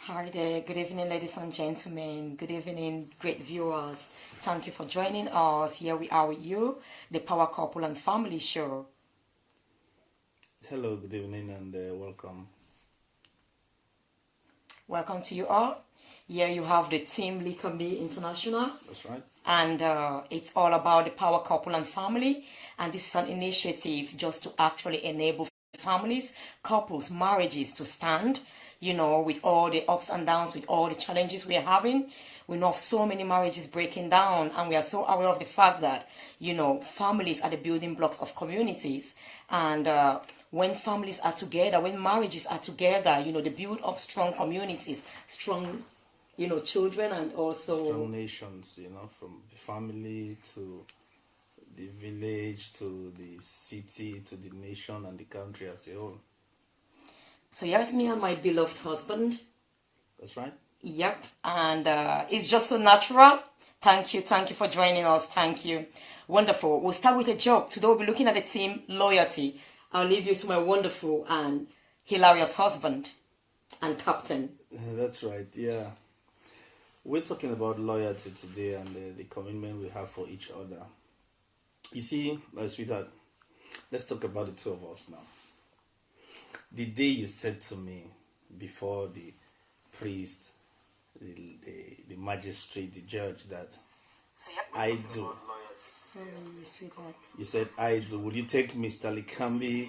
Hi there, good evening, ladies and gentlemen. Good evening, great viewers. Thank you for joining us. Here we are with you, the Power Couple and Family Show. Hello, good evening, and welcome. Welcome to you all. Here you have the Team Likambi International. That's right. And it's all about the Power Couple and Family. And this is an initiative just to actually enable families, couples, marriages to stand, with all the ups and downs, with all the challenges we are having. We know of so many marriages breaking down, and we are so aware of the fact that, families are the building blocks of communities. And when families are together, when marriages are together, they build up strong communities, strong, children, and also Strong nations, from the family to the village to the city to the nation and the country as a whole. So here's me and my beloved husband. That's right. Yep, and it's just so natural. Thank you for joining us. Thank you. Wonderful. We'll start with a joke. Today we'll be looking at the theme loyalty. I'll leave you to my wonderful and hilarious husband and captain. That's right, yeah. We're talking about loyalty today and the commitment we have for each other. You see, my sweetheart, let's talk about the two of us now. The day you said to me before the priest, the magistrate, the judge, that I do. Sorry, sweetheart. You said, I do. Would you take Mr. Likambi,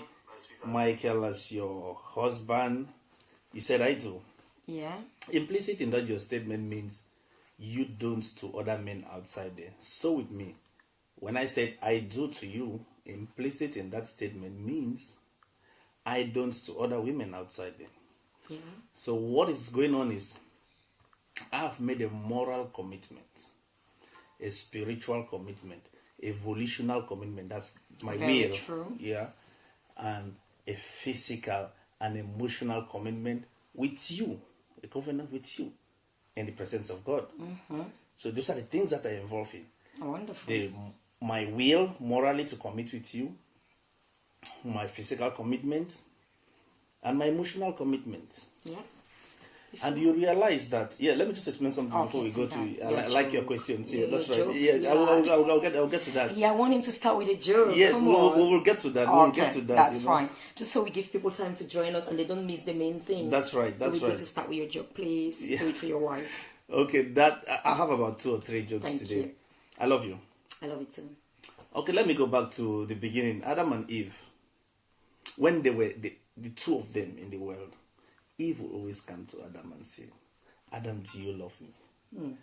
Michael, as your husband? You said, I do. Yeah. Implicit in that your statement means you don't to other men outside there. So with me, when I said I do to you, implicit in that statement means I don't to other women outside there. Yeah. So what is going on is I have made a moral commitment, a spiritual commitment, a volitional commitment. That's my Very will. true. Yeah. And a physical and emotional commitment with you, a covenant with you in the presence of God. Mm-hmm. So those are the things that are involved in. Oh, wonderful. My will morally to commit with you, my physical commitment, and my emotional commitment. Yeah. And you realize that, let me just explain something before we go to I like your questions. Yeah, that's right. Yeah, I'll get to that. Yeah, I want him to start with a joke. Yes, Come we on. will get to that. Okay, We will get to that. that's fine. Just so we give people time to join us and they don't miss the main thing. That's right. That's we right. Need to start with your joke, please. Yeah. Do it for your wife. Okay, I have about 2 or 3 jokes Thank today. you. I love you. I love it too. Okay, let me go back to the beginning. Adam and Eve, when they were the two of them in the world, Eve will always come to Adam and say, Adam, do you love me?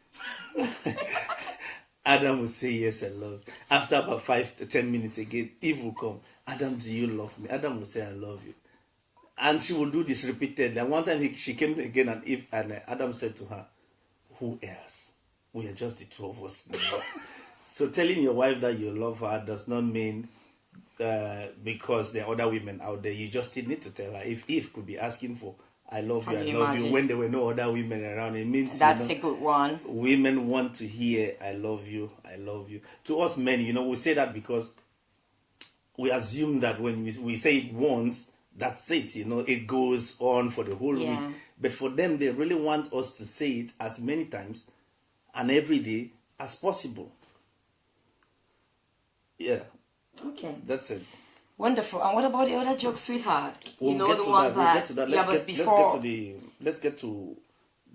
Adam will say, yes, I love you. After about 5 to 10 minutes again, Eve will come, Adam, do you love me? Adam will say, I love you. And she will do this repeatedly. And one time she came again and Adam said to her, who else? We are just the two of us. So telling your wife that you love her does not mean because there are other women out there. You just still need to tell her. If Eve could be asking for I love you, I love you, when there were no other women around, it means that's a good one. Women want to hear I love you, I love you. To us men, we say that because we assume that when we say it once, that's it, it goes on for the whole week. But for them, they really want us to say it as many times and every day as possible. Yeah. Okay. That's it. Wonderful. And what about the other joke, sweetheart? We'll get to that. Let's get to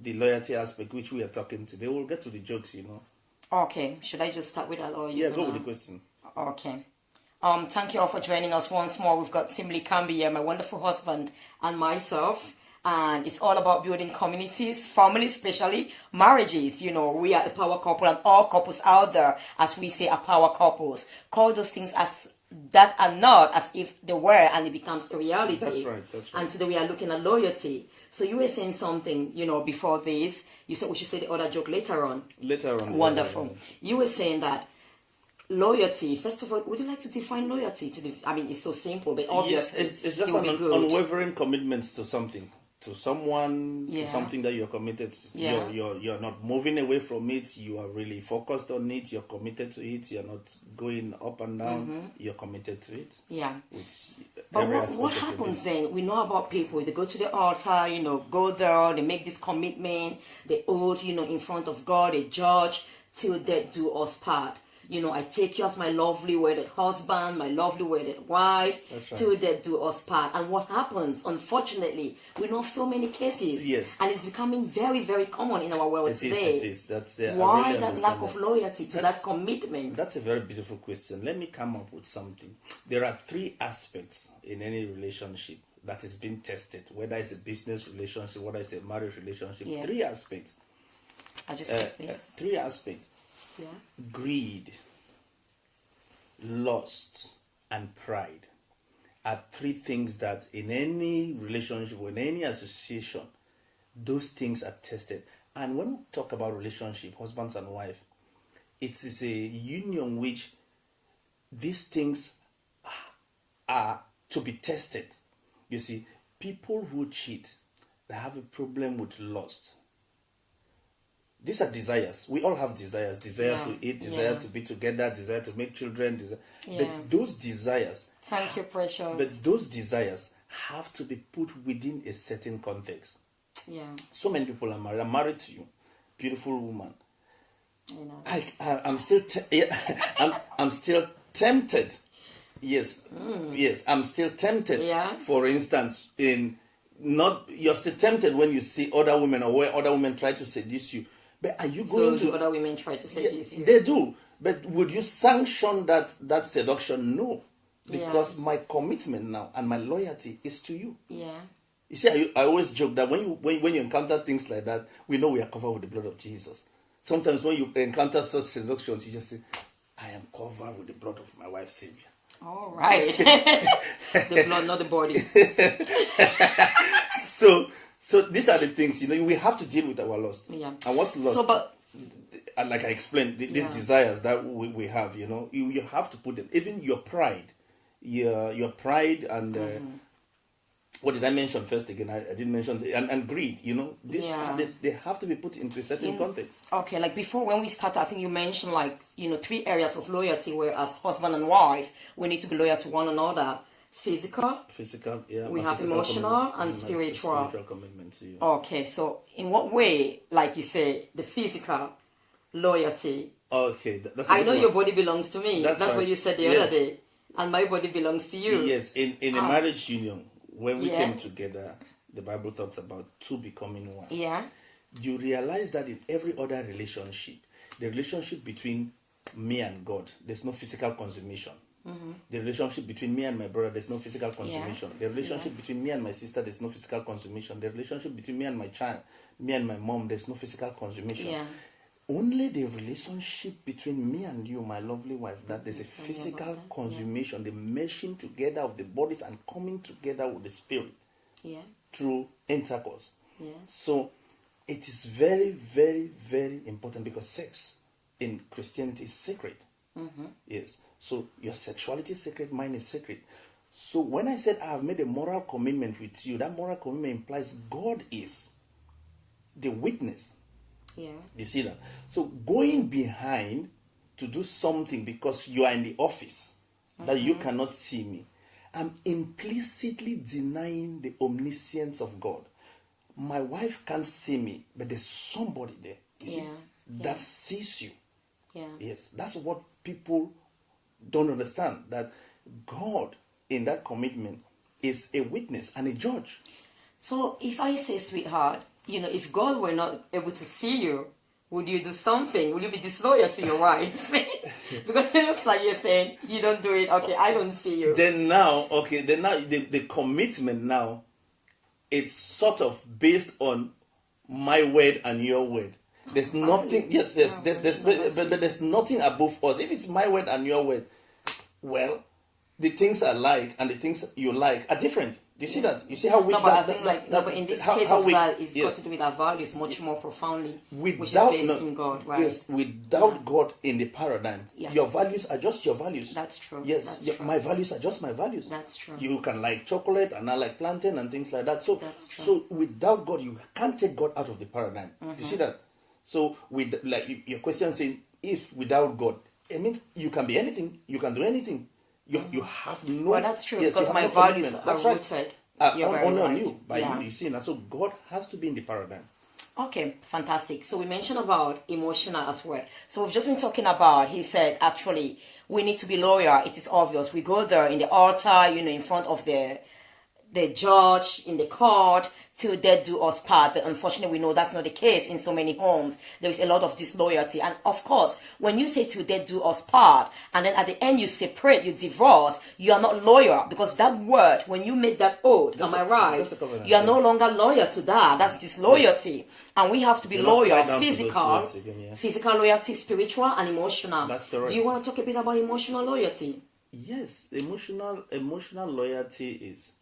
the loyalty aspect, which we are talking today. We'll get to the jokes, Okay. Should I just start with that? Or go with the question. Okay. Thank you all for joining us once more. We've got Tim Likambi here, my wonderful husband, and myself. And it's all about building communities, families, especially marriages. We are the power couple, and all couples out there, as we say, are power couples. Call those things as that are not as if they were, and it becomes a reality. That's right. And today we are looking at loyalty. So you were saying something, before this. You said we should say the other joke later on. Wonderful. Yeah. You were saying that loyalty, first of all, would you like to define loyalty? It's so simple, but obviously it's just an unwavering commitment to something. to someone, to Yeah. something that you're committed to. Yeah. You're not moving away from it. You are really focused on it. You're committed to it. You're not going up and down. You're committed to it. Yeah. Which But every what aspect of your happens being. then? We know about people. They go to the altar, go there, they make this commitment, they oath, in front of God, they judge till death do us part. I take you as my lovely wedded husband, my lovely wedded wife, That's right. till death do us part. And what happens? Unfortunately, we know of so many cases. Yes. And it's becoming very, very common in our world It is. today. It is. That's I Why really that lack understand of that. loyalty to That's- that commitment? That's a very beautiful question. Let me come up with something. There are 3 aspects in any relationship that is being tested, whether it's a business relationship, whether it's a marriage relationship. Yeah. 3 aspects. I just get this. 3 aspects. Yeah. Greed, lust, and pride are 3 things that in any relationship or in any association, those things are tested. And when we talk about relationship, husbands and wife, it is a union which these things are to be tested. You see, people who cheat, they have a problem with lust. These are desires. We all have desires. Desires Yeah, to eat, desire yeah. to be together, desire to make children. Yeah. But those desires, Thank you, precious. but those desires have to be put within a certain context. Yeah. So many people are married. I'm married to you, beautiful woman. I'm still I'm still tempted. Yes, yes, I'm still tempted. Yeah. For instance, you're still tempted when you see other women or where other women try to seduce you. But are you So going do to? other women try to seduce you? They do. But would you sanction that seduction? No, because my commitment now and my loyalty is to you. Yeah. You see, I always joke that when you encounter things like that, we know we are covered with the blood of Jesus. Sometimes when you encounter such seductions, you just say, I am covered with the blood of my wife's Savior. All right. The blood, not the body. So these are the things, we have to deal with our lust. Yeah. And what's lust? So, but And like I explained, these Yeah. desires that we have, you have to put them. Even your pride, your pride and what did I mention first again? I didn't mention and greed. These Yeah. they have to be put into a certain context. okay, like before when we started, I think you mentioned 3 areas of loyalty where as husband and wife we need to be loyal to one another. Physical. Physical, yeah. We my have physical emotional commitment and my spiritual. spiritual commitment to you. Okay, so in what way, like you say, the physical loyalty? Okay, that's. a I good know one. your body belongs to me. That's That's what right. you said the Yes. other day. And my body belongs to you. Yes, in a marriage union, when we Yeah. came together, the Bible talks about 2 becoming 1. Yeah. You realize that in every other relationship, the relationship between me and God, there's no physical consummation. The relationship between me and my brother, there's no physical consummation. The relationship between me and my sister, there's no physical consummation. The relationship between me and my child, me and my mom, there's no physical consummation. Yeah. Only the relationship between me and you, my lovely wife, that there's a physical consummation, the meshing together of the bodies and coming together with the spirit Yeah. through intercourse. Yeah. So it is very, very, very important because sex in Christianity is sacred. Yes. So your sexuality is sacred, mine is sacred. So when I said I have made a moral commitment with you, that moral commitment implies God is the witness. Yeah. You see that? So going behind to do something because you are in the office that you cannot see me, I'm implicitly denying the omniscience of God. My wife can't see me, but there's somebody there, you see, that sees you. Yeah. Yes, that's what people don't understand, that God in that commitment is a witness and a judge. So if I say, sweetheart, if God were not able to see you, would you do something? Would you be disloyal to your wife? Because it looks like you're saying, you don't do it, okay, I don't see you. Then now the commitment now, it's sort of based on my word and your word. There's nothing, yes, but there's nothing above us. If it's my word and your word, well, the things I like and the things you like are different. Do you see that? You see how weak No, but I that, think like that, no, but in this how, case how of weak, that, it's yes. got to do with our values much more profoundly, which is Without based no, in God, right? yes, without God in the paradigm, Yeah. your values are just your values. That's true. Yes, That's true. my values are just my values. That's true. You can like chocolate and I like plantain and things like that. So, That's true. so without God, you can't take God out of the paradigm. You see that? So, with like your question saying, if without God, I mean, you can be anything, you can do anything. You have no. Well, that's true yes, you because have my no values commitment. are That's right. rooted. You're On, very only on right. you, by Yeah. you see. And so God has to be in the paradigm. Okay, fantastic. So we mentioned about emotional as well. So we've just been talking about, he said, actually, we need to be loyal. It is obvious. We go there in the altar, in front of the judge, in the court, till death do us part. But unfortunately, we know that's not the case in so many homes. There is a lot of disloyalty. And of course, when you say till death do us part, and then at the end you separate, you divorce, you are not loyal. Because that word, when you make that oath, am I right? That's a covenant, You are yeah. no longer loyal to that. That's disloyalty. And we have to be You're not loyal, tied down to those physical, words again, yeah. physical loyalty, spiritual and emotional. That's correct. Do you want to talk a bit about emotional loyalty? Yes, emotional loyalty is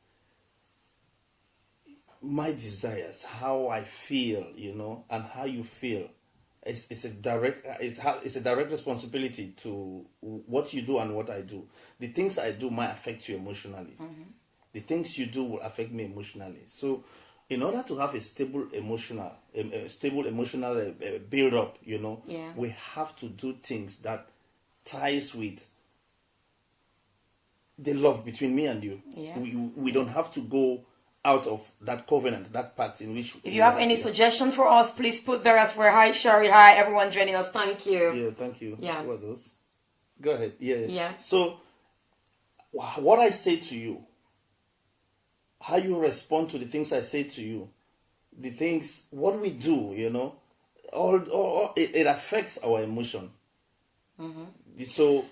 my desires, how I feel, and how you feel. It's a direct responsibility to what you do and what I do. The things I do might affect you emotionally. The things you do will affect me emotionally. So, in order to have a stable emotional build up, Yeah. we have to do things that ties with the love between me and you. Yeah. We don't have to go out of that covenant, that pact in which. If you have any suggestion for us, please put there as well. Hi, Sherry. Hi, everyone joining us. Thank you. Yeah, thank you. Yeah. What are those? Go ahead. Yeah. Yeah. So, what I say to you, how you respond to the things I say to you, the things, what we do, all it affects our emotion. So,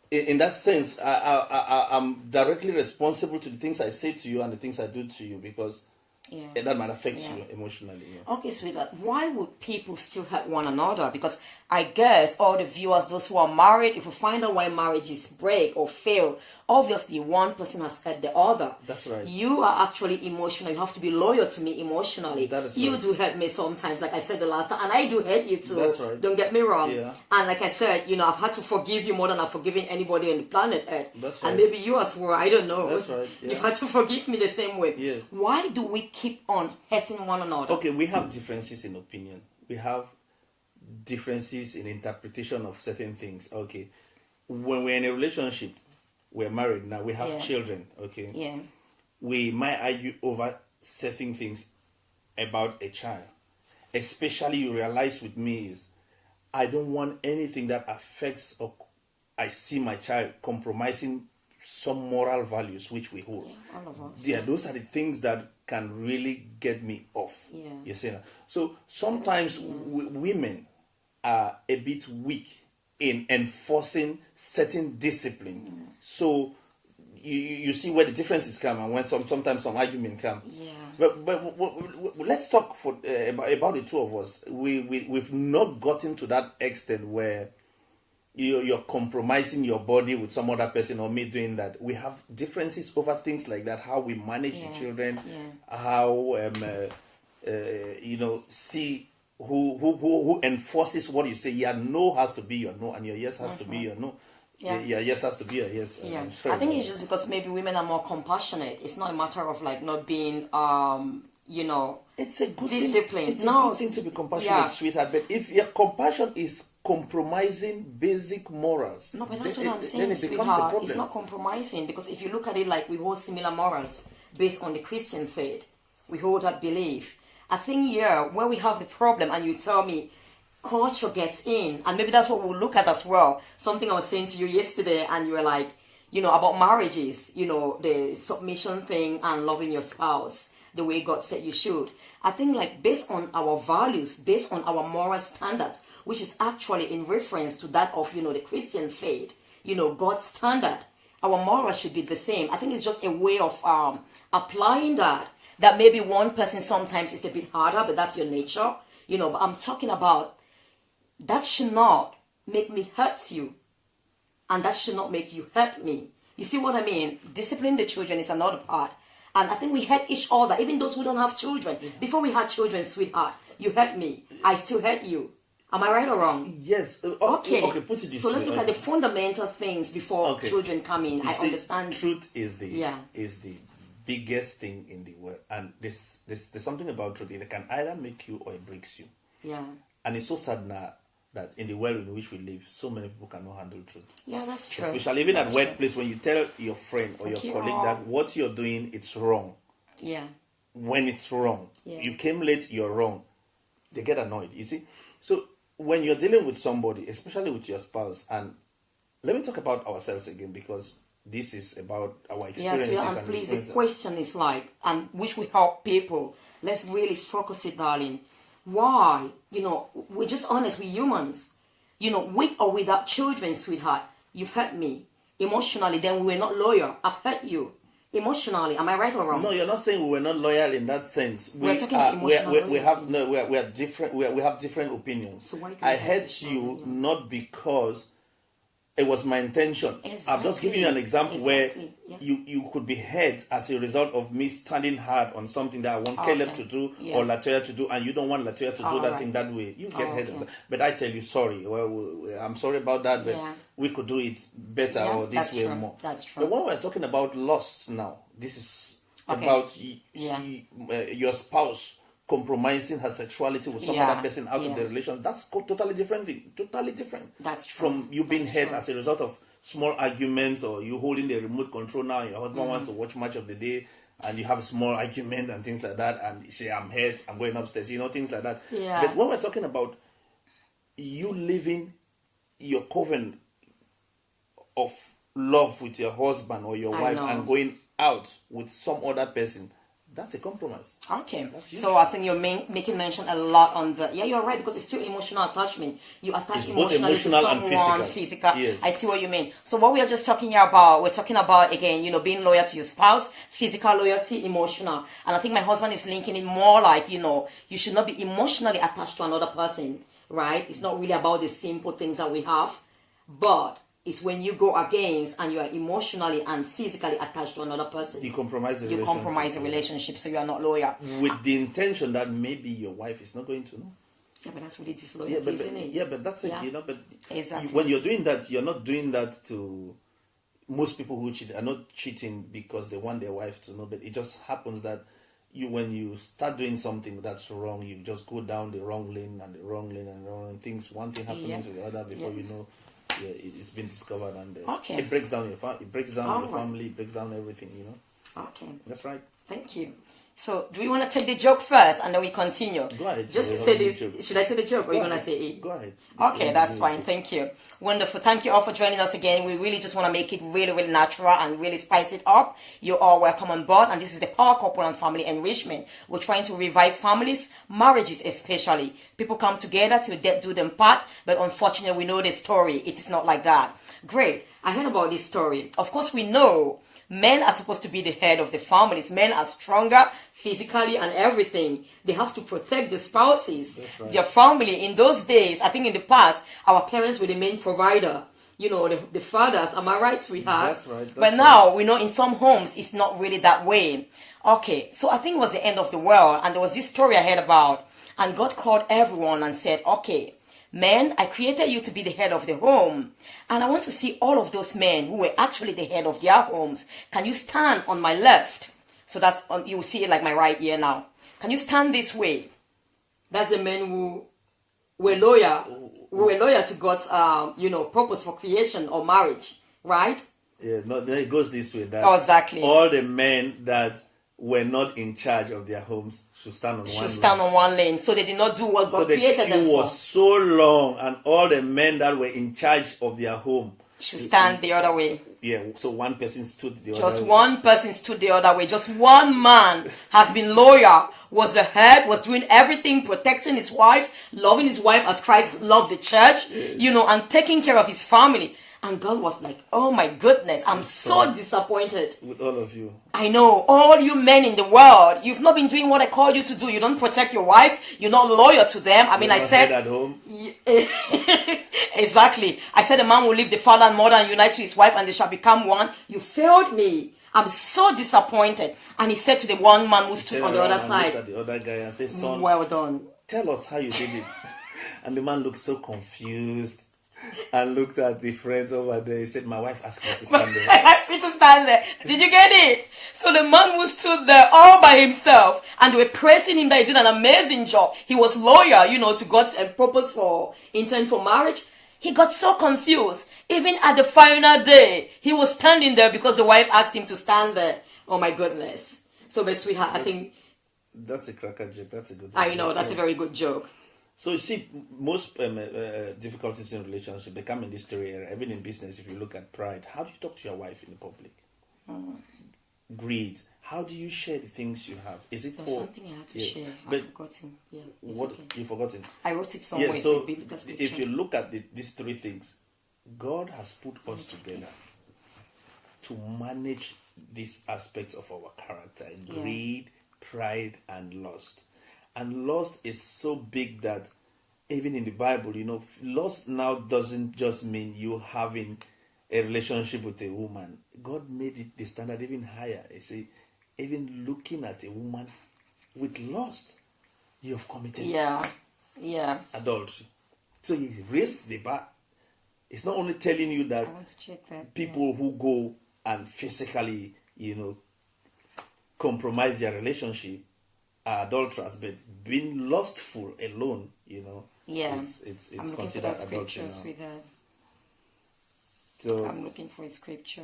in that sense, I'm directly responsible to the things I say to you and the things I do to you because that might affect you emotionally. Yeah. Okay, sweetheart, why would people still hurt one another? Because I guess all the viewers, those who are married, if we find out why marriages break or fail, obviously one person has hurt the other. That's right. You are actually emotional. You have to be loyal to me emotionally. That is you right. do hurt me sometimes, like I said the last time, and I do hurt you too. That's right. Don't get me wrong. Yeah. And like I said, I've had to forgive you more than I've forgiven anybody on the planet Earth. That's And right. maybe you as well. I don't know. That's right, yeah. You've had to forgive me the same way. Yes. Why do we keep on hurting one another? Okay, we have differences in opinion. We have differences in interpretation of certain things. Okay, when we're in a relationship, we're married now, we have Yeah. children. Okay, Yeah. we might argue over certain things about a child. Especially, you realize with me is, I don't want anything that affects or I see my child compromising some moral values which we hold. Yeah, all of us. Yeah, those are the things that can really get me off. Yeah. You see that? So sometimes women are a bit weak in enforcing certain discipline. So you see where the differences come and when sometimes some argument come. Yeah. But let's talk about the two of us. We've not gotten to that extent where you're compromising your body with some other person or me doing that. We have differences over things like that, how we manage the children, how see who enforces what you say. Your no has to be your no and your yes has to be your no. Yeah. Your yes has to be a yes. Yeah, Sorry I think about it's just because maybe women are more compassionate. It's not a matter of like not being, it's a good discipline. Thing. It's No. a good thing to be compassionate, Yeah. sweetheart. But if your compassion is compromising basic morals, no, but that's what I'm then saying, it becomes a sweetheart. problem. It's not compromising because if you look at it like we hold similar morals based on the Christian faith, we hold that belief. I think where we have the problem, and you tell me culture gets in, and maybe that's what we'll look at as well. Something I was saying to you yesterday, and you were like, about marriages, the submission thing and loving your spouse the way God said you should. I think like based on our values, based on our moral standards, which is actually in reference to that of, the Christian faith, God's standard, our morals should be the same. I think it's just a way of applying that maybe one person sometimes is a bit harder, but that's your nature, but I'm talking about that should not make me hurt you. And that should not make you hurt me. You see what I mean? Disciplining the children is another part. And I think we hurt each other, even those who don't have children. Before we had children, sweetheart, you hurt me. I still hurt you. Am I right or wrong? Yes. Okay. Okay, put it this so way. let's look at the fundamental things before Okay. children come in. You I see, understand. truth is Yeah. the biggest thing in the world. And there's something about truth. It can either make you or it breaks you. Yeah. And it's so sad now that in the world in which we live, so many people cannot handle truth. Yeah, that's true. Especially even That's at workplace, when you tell your friend or Thank your you. colleague that what you're doing, it's wrong. Yeah. When it's wrong, Yeah. you came late, you're wrong. They get annoyed, you see. So when you're dealing with somebody, especially with your spouse, and let me talk about ourselves again, because this is about our experiences. Yes, and please, the question is like, and which we help people. Let's really focus it, darling. Why? We're just honest, we're humans. With or without children, sweetheart, you've hurt me. Emotionally, then we were not loyal. I've hurt you. Emotionally, am I right or wrong? No, you're not saying we were not loyal in that sense. We're talking emotional we have loyalty. we are different. We have different opinions. So why do I you have hurt this you one? not because it was my intention. I've just given you an example where Yeah. you could be hurt as a result of me standing hard on something that I want Caleb to do Yeah. or Latoya to do, and you don't want Latoya to do that right. thing that way. You get hurt. Okay. But I tell you, sorry. Well, I'm sorry about that, but Yeah. we could do it better Yeah, or this that's way true. more. That's true. But when we're talking about lust now, this is Okay. about Yeah. your spouse compromising her sexuality with some Yeah. other person out Yeah. of the relation. That's totally different thing. Totally different. That's true. From you being That's hurt true. as a result of small arguments, or you holding the remote control now, and your husband Mm-hmm. wants to watch much of the day, and you have a small argument and things like that, and you say, I'm hurt, I'm going upstairs, things like that. Yeah. But when we're talking about you living your covenant of love with your husband or your I wife know. and going out with some other person, that's a compromise. Okay, That's huge. so I think you're making mention a lot on the. Yeah, you're right, because it's still emotional attachment. You attach It's both emotionally emotional to and someone, physical. Yes. I see what you mean. So what we are just talking about, we're talking about again, being loyal to your spouse, physical loyalty, emotional. And I think my husband is linking it more like, you should not be emotionally attached to another person, right? It's not really about the simple things that we have, but it's when you go against and you are emotionally and physically attached to another person. You compromise the You relationship. compromise the relationship, so you are not loyal. With the intention that maybe your wife is not going to know. Yeah, but that's really disloyalty, isn't it? Yeah, but that's it, Yeah. but Exactly. when you're doing that, you're not doing that to. Most people who cheat are not cheating because they want their wife to know, but it just happens that when you start doing something that's wrong, you just go down the wrong lane and the wrong lane and the wrong lane. Things, one thing happening Yeah. to the other before Yeah. you know. Yeah, it's been discovered, and Okay. it breaks down it breaks down All your right. family, it breaks down everything. Okay, That's right. thank you. So, do we want to take the joke first and then we continue? Go ahead. Just to Go say ahead, this, joke. should I say the joke or are you going to ahead. say it? Go ahead. Okay, that's Do fine. it. Thank you. Wonderful. Thank you all for joining us again. We really just want to make it really, really natural and really spice it up. You're all welcome on board. And this is the Power Couple and Family Enrichment. We're trying to revive families, marriages especially. People come together to do them part, but unfortunately we know the story. It is not like that. Great. I heard about this story. Of course, we know men are supposed to be the head of the families. Men are stronger physically and everything. They have to protect the spouses, That's right. their family. In those days, I think in the past, our parents were the main provider. The fathers. Am I right, sweetheart? That's right, that's but now, we know in some homes, it's not really that way. Okay, so I think it was the end of the world. And there was this story I heard about. And God called everyone and said, okay, men, I created you to be the head of the home. And I want to see all of those men who were actually the head of their homes. Can you stand on my left? So that's you will see it like my right ear now. Can you stand this way? That's the men who were loyal. Who were loyal to God's purpose for creation or marriage, right? Yeah, no, it goes this way. That Oh, exactly. all the men that were not in charge of their homes should stand on Should one stand line. on one lane. So they did not do what So God the created them queue for. was so long, and all the men that were in charge of their home Should stand the other way. Yeah, so one person stood the other Just way. one person stood the other way. Just one man has been loyal, was the head, was doing everything, protecting his wife, loving his wife as Christ loved the church, and taking care of his family. And God was like, oh my goodness, I'm so disappointed. With all of you. I know, all you men in the world, you've not been doing what I called you to do. You don't protect your wives. You're not loyal to them. I mean, You're I not said... head at home. Exactly. I said a man will leave the father and mother and unite to his wife and they shall become one. You failed me. I'm so disappointed. And he said to the one man who stood on the other Looked side, at the other guy and said, son, well done. tell us how you did it. And the man looked so confused and looked at the friends over there. He said, my wife asked me to stand there. I asked me to stand there. Did you get it? So the man who stood there all by himself, and they were praising him that he did an amazing job. He was loyal, to God's purpose for intent for marriage. He got so confused. Even at the final day, he was standing there because the wife asked him to stand there. Oh my goodness. So my sweetheart, I think... That's a cracker joke. That's a good I know, that's a very good joke. So you see, most difficulties in relationship, they come in this three area. Even in business, if you look at pride, how do you talk to your wife in the public? Greed. How do you share the things you have? Is it There's something I had to share. I've forgotten. Yeah, what okay. You've forgotten? I wrote it somewhere. Yeah, so if you look at these three things, God has put us together to manage these aspects of our character: greed, pride, and lust. And lust is so big that even in the Bible, lust now doesn't just mean you having a relationship with a woman. God made it the standard even higher. You see, even looking at a woman with lust, you have committed adultery. So he raised the bar. It's not only telling you that, people who go and physically, compromise their relationship are adulterers, but being lustful alone, it's I'm looking considered for adultery now. Sweetheart. So I'm looking for a scripture.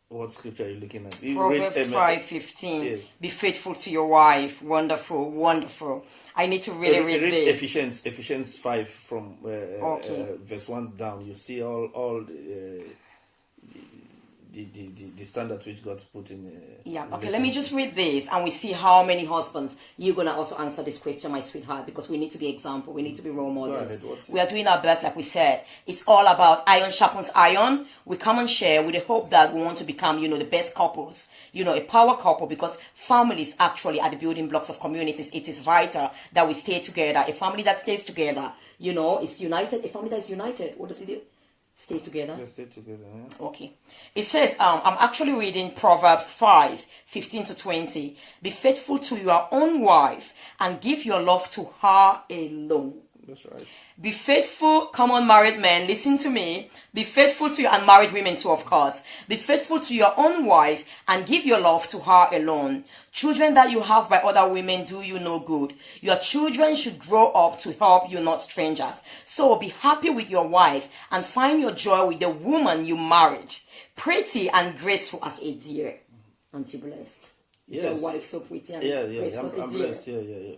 What scripture are you looking at? Proverbs 5:15. Yes. Be faithful to your wife. Wonderful, wonderful. I need to really read this. Ephesians 5 from verse 1 down. You see all the standard which God's put in. Okay, let me just read this and we see how many husbands you're going to also answer this question, my sweetheart, because we need to be example. We need to be role models. We are doing our best, like we said. It's all about iron sharpens iron. We come and share with the hope that we want to become, the best couples, a power couple, because families actually are the building blocks of communities. It is vital that we stay together. A family that stays together, is united. A family that is united, what does it do? Stay together. Yeah, stay together. Yeah. Okay. It says, I'm actually reading Proverbs 5:15 to 20. Be faithful to your own wife and give your love to her alone. That's right. Be faithful. Come on, married men, listen to me. Be faithful to your unmarried women too, of course. Be faithful to your own wife and give your love to her alone. Children that you have by other women do you no good. Your children should grow up to help you, not strangers. So be happy with your wife and find your joy with the woman you married. Pretty and graceful as a deer. Aren't you blessed? Yes. Is your wife so pretty and graceful as a deer? I'm blessed. Yeah.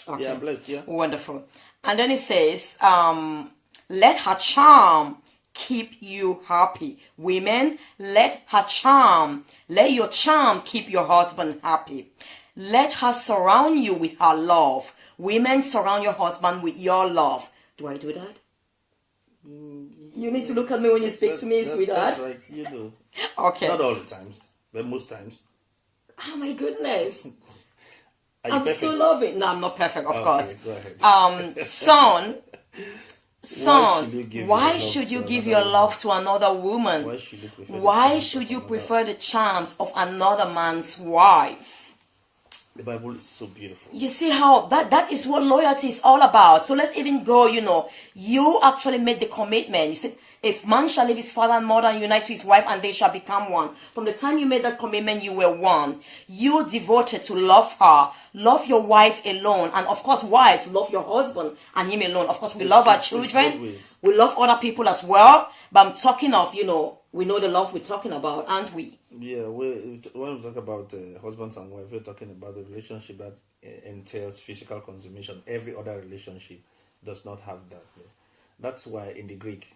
Okay. Yeah, I'm blessed. Yeah. Wonderful. And then it says, let her charm keep you happy. Women, let your charm keep your husband happy. Let her surround you with her love. Women, surround your husband with your love. Do I do that? You need to look at me when you speak to me, sweetheart. That's right, you do. Okay. Not all the times, but most times. Oh my goodness. I'm so loving. No, I'm not perfect, of course. Go ahead. Son, why should you give your love to another woman? Why should you prefer the charms of another man's wife? The Bible is so beautiful. You see how that is what loyalty is all about. So let's even go, you actually made the commitment. You said, if man shall leave his father and mother and unite to his wife, and they shall become one. From the time you made that commitment, you were one. You devoted to love her, love your wife alone, and of course, wives, love your husband and him alone. Of course, we love our children. We love other people as well. But I'm talking of, we know the love we're talking about, aren't we? Yeah, when we talk about husbands and wives, we're talking about the relationship that entails physical consummation. Every other relationship does not have that. That's why in the Greek,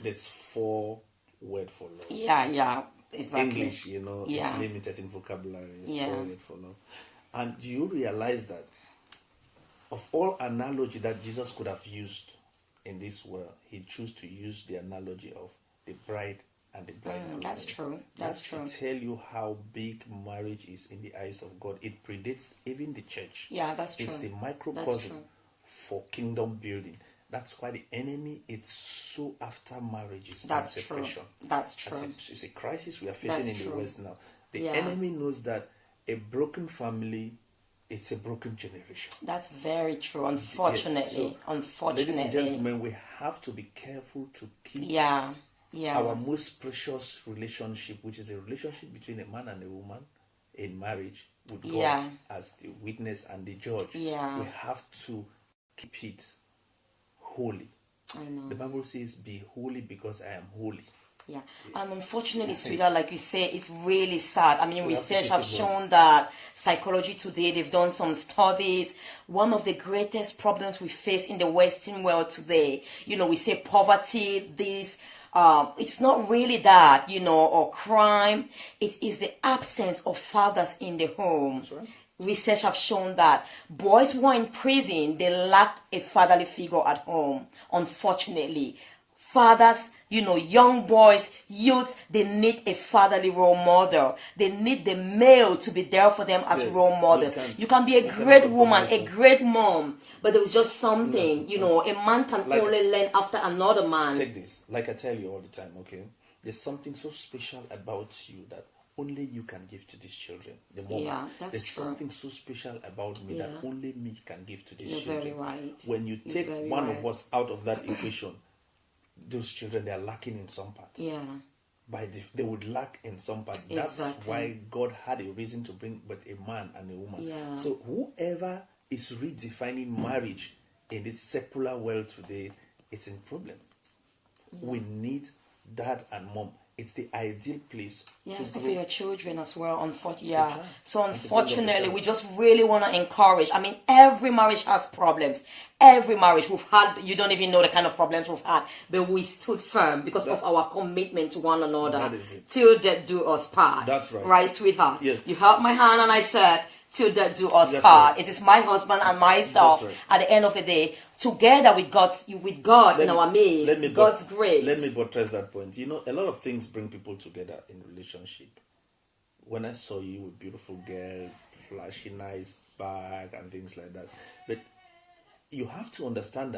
there's 4 words for love. Yeah, exactly. English, is limited in vocabulary. It's 4 words for love. And do you realize that of all analogy that Jesus could have used in this world, he chose to use the analogy of the bride and the bridegroom. That's true. That's true. To tell you how big marriage is in the eyes of God. It predates even the church. Yeah, that's true. It's the microcosm for kingdom building. That's why the enemy is so after marriages That's and true. separation. That's true. It's a crisis we are facing That's in the true. West now. The Yeah. enemy knows that a broken family, it's a broken generation. That's very true. Yes. Unfortunately. So, Unfortunately. ladies and gentlemen, we have to be careful to keep Yeah. Yeah. our most precious relationship, which is a relationship between a man and a woman in marriage with God Yeah. as the witness and the judge. Yeah. We have to keep it holy. I know. The Bible says, "Be holy because I am holy." Yeah, and unfortunately, sweetheart, like you say, it's really sad. I mean, We have to research take have it shown that psychology today, they've done some studies. One of the greatest problems we face in the Western world today, we say poverty, it's not really that, or crime. It is the absence of fathers in the home. That's right. Research have shown that boys who are in prison, they lack a fatherly figure at home. Unfortunately, fathers, young boys, youths, they need a fatherly role model. They need the male to be there for them as Yes, role models. you can- You can be a you can great compromise woman, a that. great mom, but there was just something, a man can Like- only learn after another man. Take this, like I tell you all the time, okay? There's something so special about you that only you can give to these children. The moment. Yeah, that's There's true. something so special about me that Yeah. only me can give to these You're children. very right. When you You're take very one right. of us out of that equation, those children, they are lacking in some part. Yeah, They would lack in some part. That's Exactly. why God had a reason to bring but a man and a woman. Yeah. So whoever is redefining marriage in this secular world today, it's in problem. We need dad and mom. It's the ideal place yeah, to so grow. for your children as well. Unfortunately, That's yeah. right. So And to build up the unfortunately, child. we just really want to encourage. I mean, every marriage has problems. Every marriage we've had, you don't even know the kind of problems we've had, but we stood firm because of our commitment to one another. That is it. Till death do us part. That's right. Right, sweetheart. Yes. You held my hand and I said, till death do us That's part. right. It is my husband and myself. That's right. At the end of the day, together with God in our midst, God's grace. Let me buttress that point. A lot of things bring people together in relationship. When I saw you with beautiful girl, flashy nice bag and things like that, but you have to understand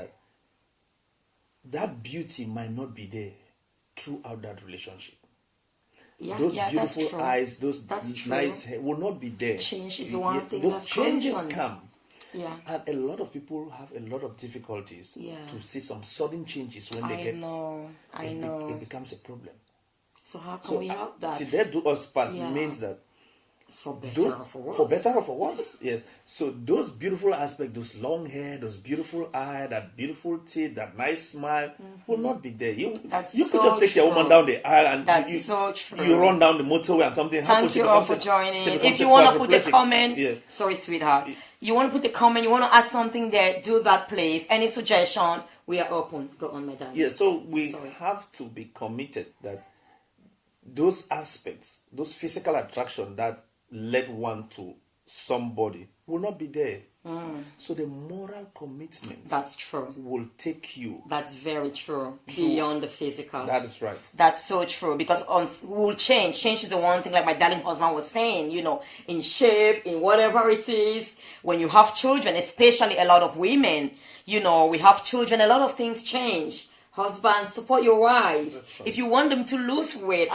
that beauty might not be there throughout that relationship. Yeah, Those that's beautiful true. eyes, those That's true. nice hair will not be there. Change is the one thing those that's changes constant. come. Yeah. And a lot of people have a lot of difficulties Yeah. to see some sudden changes when they I get. know. It becomes a problem. So how can So we help that? till death do us part Yeah. means that For better those or for worse. for better or for worse. Yes. So those beautiful aspects, those long hair, those beautiful eye, that beautiful teeth, that nice smile will not be there. You That's you could so just take your woman true. down the aisle and That's you, so true. you run down the motorway and something happens. Thank she you all becomes for joining. she becomes If you a want to put a quadriplegic. comment, Yeah. sorry, sweetheart. You want to put a comment, you want to add something there, do that, please. Any suggestion, we are open. Go on, my darling. Yeah, so we Sorry. have to be committed that those aspects, those physical attraction that led one to somebody will not be there. So the moral commitment That's true. will take you. That's very true. Beyond the physical. That is right. That's so true because we will change. Change is the one thing, like my darling husband was saying, in shape, in whatever it is. When you have children, especially a lot of women, we have children, a lot of things change. Husband, support your wife. If you want them to lose weight,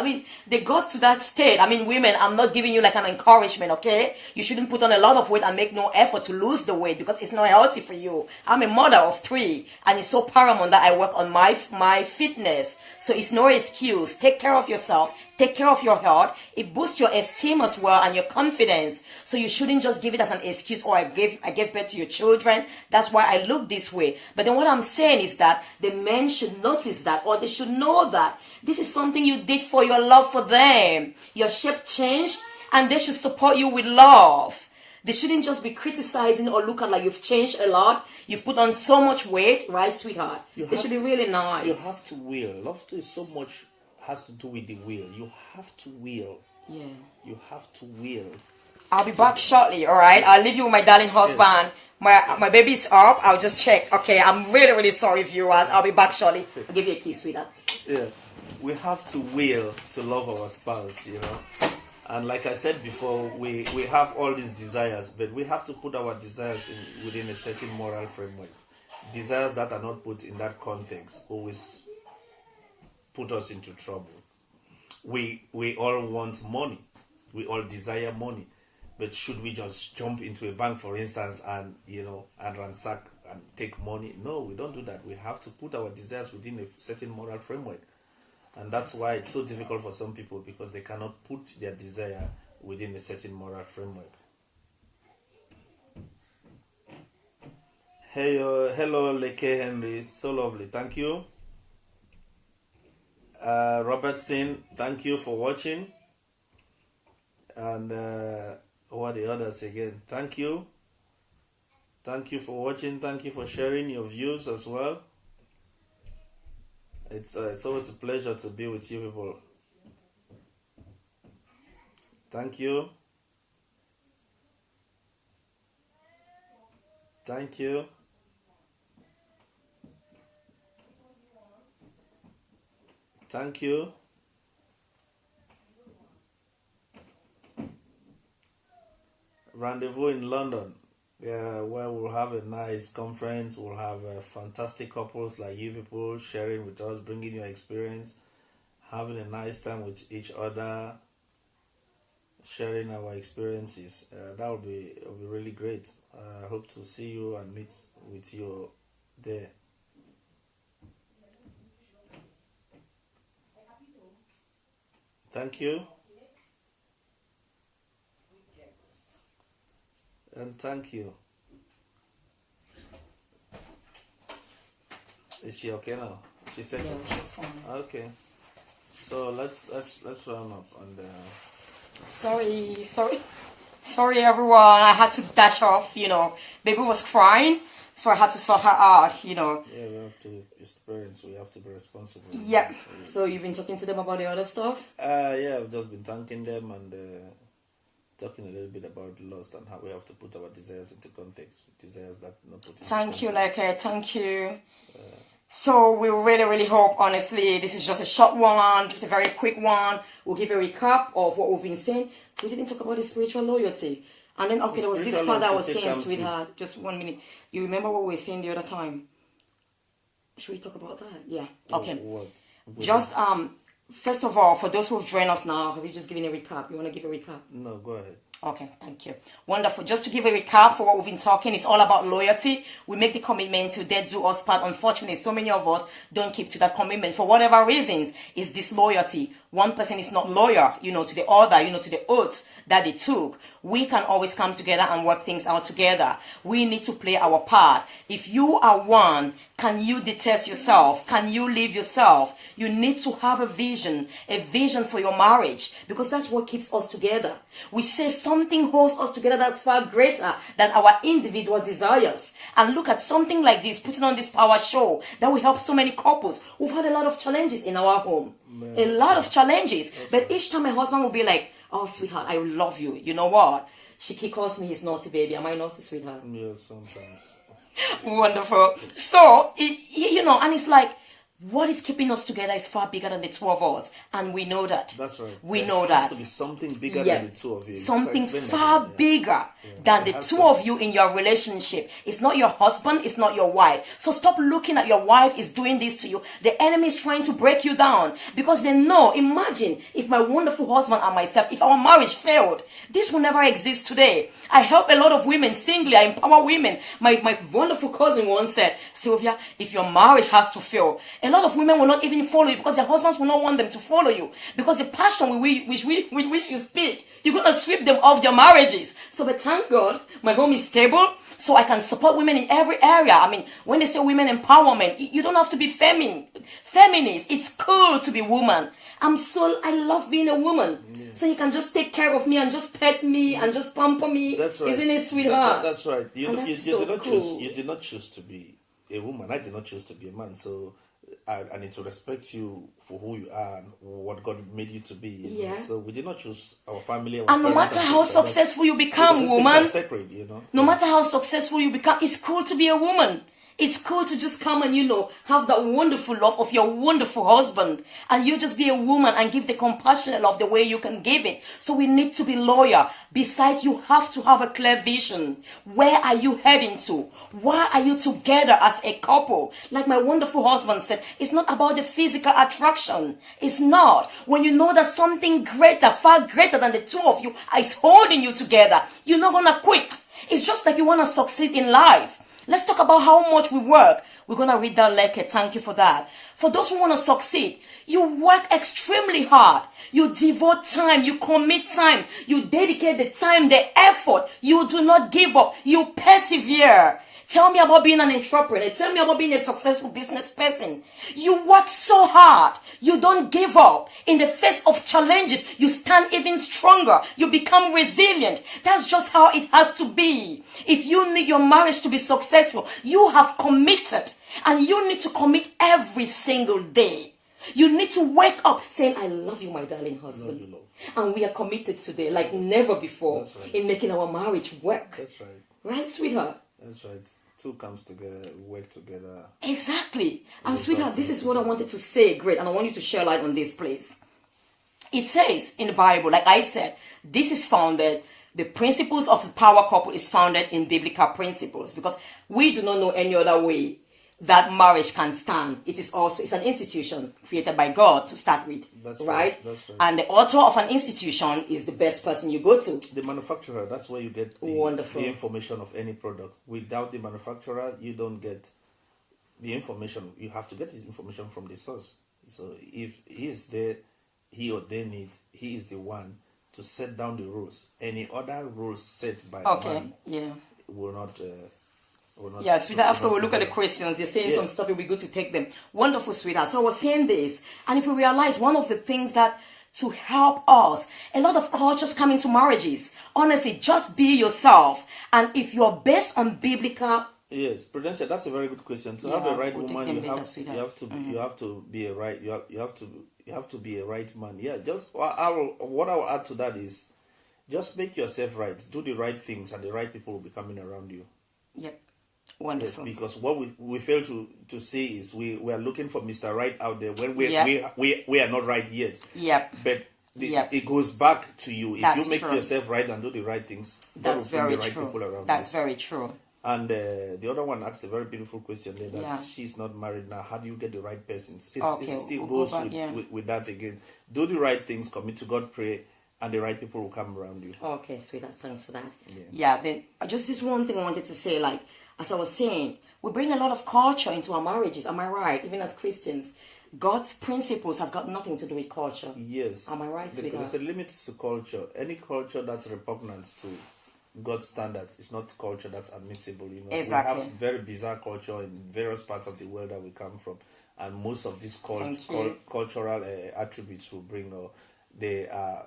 they got to that state. Women, I'm not giving you like an encouragement, okay? You shouldn't put on a lot of weight and make no effort to lose the weight because it's not healthy for you. I'm a mother of 3 and it's so paramount that I work on my fitness. So it's no excuse. Take care of yourself. Take care of your health. It boosts your esteem as well and your confidence. So you shouldn't just give it as an excuse, or I gave birth to your children. That's why I look this way. But then what I'm saying is that the men should notice that, or they should know that this is something you did for your love for them. Your shape changed and they should support you with love. They shouldn't just be criticizing or look at like you've changed a lot. You've put on so much weight, right, sweetheart? They should be really nice. You have to will. Love is so much has to do with the will. You have to will. Yeah. You have to will. I'll be back shortly, alright? I'll leave you with my darling husband. Yes. My baby's up. I'll just check. Okay, I'm really, really sorry, viewers. I'll be back shortly. I'll give you a kiss, sweetheart. Yeah. We have to will to love our spouse, And like I said before, we have all these desires, but we have to put our desires within a certain moral framework. desires that are not put in that context always put us into trouble. We all want money. We all desire money. But should we just jump into a bank, for instance, and and ransack and take money? No, we don't do that. We have to put our desires within a certain moral framework. And that's why it's so difficult for some people, because they cannot put their desire within a certain moral framework. Hey, hello, Leke Henry. So lovely. Thank you. Robertson, thank you for watching. And what are the others again? Thank you. Thank you for watching. Thank you for sharing your views as well. It's always a pleasure to be with you people. Thank you. Thank you. Thank you. Rendezvous in London. Yeah, where we'll have a nice conference. We'll have fantastic couples like you people sharing with us, bringing your experience, having a nice time with each other, sharing our experiences. That will be really great. I hope to see you and meet with you there. Thank you. And thank you. Is she okay now? She said Yeah, she's fine. okay. So let's round up and Sorry everyone. I had to dash off, Baby was crying, so I had to sort her out, Yeah, we have to, as parents, we have to be responsible. Yep. So you've been talking to them about the other stuff? Yeah, I've just been thanking them and talking a little bit about lost and how we have to put our desires into context. Desires that not put into Thank you, context. Leke. Thank you. So we really, really hope, honestly, this is just a short one, just a very quick one. We'll give a recap of what we've been saying. We didn't talk about the spiritual loyalty. And then, okay, there was this part that I was saying, sweetheart, just 1 minute. You remember what we were saying the other time? Should we talk about that? Yeah. Okay. What? Just, first of all, for those who have joined us now, have you just given a recap? You want to give a recap? No, go ahead. Okay, thank you. Wonderful. Just to give a recap for what we've been talking, it's all about loyalty. We make the commitment to death do us part. Unfortunately, so many of us don't keep to that commitment for whatever reasons. It's disloyalty. One person is not loyal, to the other, to the oath that they took. We can always come together and work things out together. We need to play our part. If you are one, can you detest yourself? Can you leave yourself? You need to have a vision for your marriage, because that's what keeps us together. We say something holds us together that's far greater than our individual desires. And look at something like this, putting on this power show that will help so many couples. We've had a lot of challenges in our home. A lot of challenges. But each time my husband will be like, oh, sweetheart, I love you. You know what? He calls me his naughty baby. Am I naughty, sweetheart? Yeah, sometimes. Wonderful. So, and it's like, what is keeping us together is far bigger than the two of us. And we know that. That's right. We There know has that. to be something bigger than the two of you. Something Explain that far again, yeah. bigger than the It has two to of you in your relationship. It's not your husband, it's not your wife. So stop looking at your wife is doing this to you. The enemy is trying to break you down, because they know, imagine if my wonderful husband and myself, if our marriage failed, this will never exist today. I help a lot of women singly, I empower women. My wonderful cousin once said, Sylvia, if your marriage has to fail, a lot of women will not even follow you, because their husbands will not want them to follow you, because the passion with which you speak, you're going to sweep them off their marriages. So, but thank God, my home is stable, so I can support women in every area. I mean, when they say women empowerment, you don't have to be feminist. It's cool to be woman. I love being a woman. Yeah. So you can just take care of me and just pet me and just pamper me. That's right. Isn't it, sweetheart? That's right. You did not choose to be a woman. I did not choose to be a man. So I need to respect you for who you are and what God made you to be. Yeah. So we did not choose our family. And no matter how successful you become, woman, separate, no matter how successful you become, it's cool to be a woman. It's cool to just come and, have that wonderful love of your wonderful husband. And you just be a woman and give the compassionate love the way you can give it. So we need to be loyal. Besides, you have to have a clear vision. Where are you heading to? Why are you together as a couple? Like my wonderful husband said, it's not about the physical attraction. It's not. When you know that something greater, far greater than the two of you is holding you together, you're not going to quit. It's just like you want to succeed in life. Let's talk about how much we work. We're going to read that letter. Thank you for that. For those who want to succeed, you work extremely hard. You devote time. You commit time. You dedicate the time, the effort. You do not give up. You persevere. Tell me about being an entrepreneur. Tell me about being a successful business person. You work so hard. You don't give up. In the face of challenges, you stand even stronger. You become resilient. That's just how it has to be. If you need your marriage to be successful, you have committed. And you need to commit every single day. You need to wake up saying, I love you, my darling husband. Love you, love. And we are committed today like never before. That's right. In making our marriage work. That's right. Right, sweetheart? That's right. Two comes together, work together. Exactly. And sweetheart, this is what I wanted to say, great, and I want you to share light on this, please. It says in the Bible, like I said, this is founded, the principles of the power couple is founded in biblical principles, because we do not know any other way that marriage can stand. It's an institution created by God to start with. That's right? That's right. And the author of an institution is the best person you go to. The manufacturer, that's where you get Wonderful. the information of any product. Without the manufacturer, you don't get the information. You have to get the information from the source. So if he is there, he or they need, he is the one to set down the rules. Any other rules set by the man will not... Yeah, sweetheart, after we look at the questions, they're saying some stuff, it'll be good to take them. Wonderful, sweetheart. So I was saying this, and if we realize one of the things that to help us, a lot of cultures come into marriages. Honestly, just be yourself. And if you're based on biblical... Yes, Prudential, that's a very good question. To have a right woman, you have to be a right, you have to be a right man. Yeah, just what I will add to that is just make yourself right. Do the right things and the right people will be coming around you. Yep. Wonderful. Yes, because what we fail to say is we are looking for Mr. Right out there when we are not right yet. Yep. But it goes back to you. If you make true. yourself right and do the right things, that's very the right true. people around That's you. very true. And the other one asked a very beautiful question there that she's not married now. How do you get the right persons? It still goes with that again. Do the right things, commit to God, pray, and the right people will come around you. Okay, sweetheart, thanks for that. Yeah, then just this one thing I wanted to say, like, as I was saying, we bring a lot of culture into our marriages. Am I right? Even as Christians, God's principles has got nothing to do with culture. Yes. Am I right, sweetheart? There's a limit to culture. Any culture that's repugnant to God's standards is not culture that's admissible. You know, exactly. We have very bizarre culture in various parts of the world that we come from, and most of these cultural attributes will bring. They are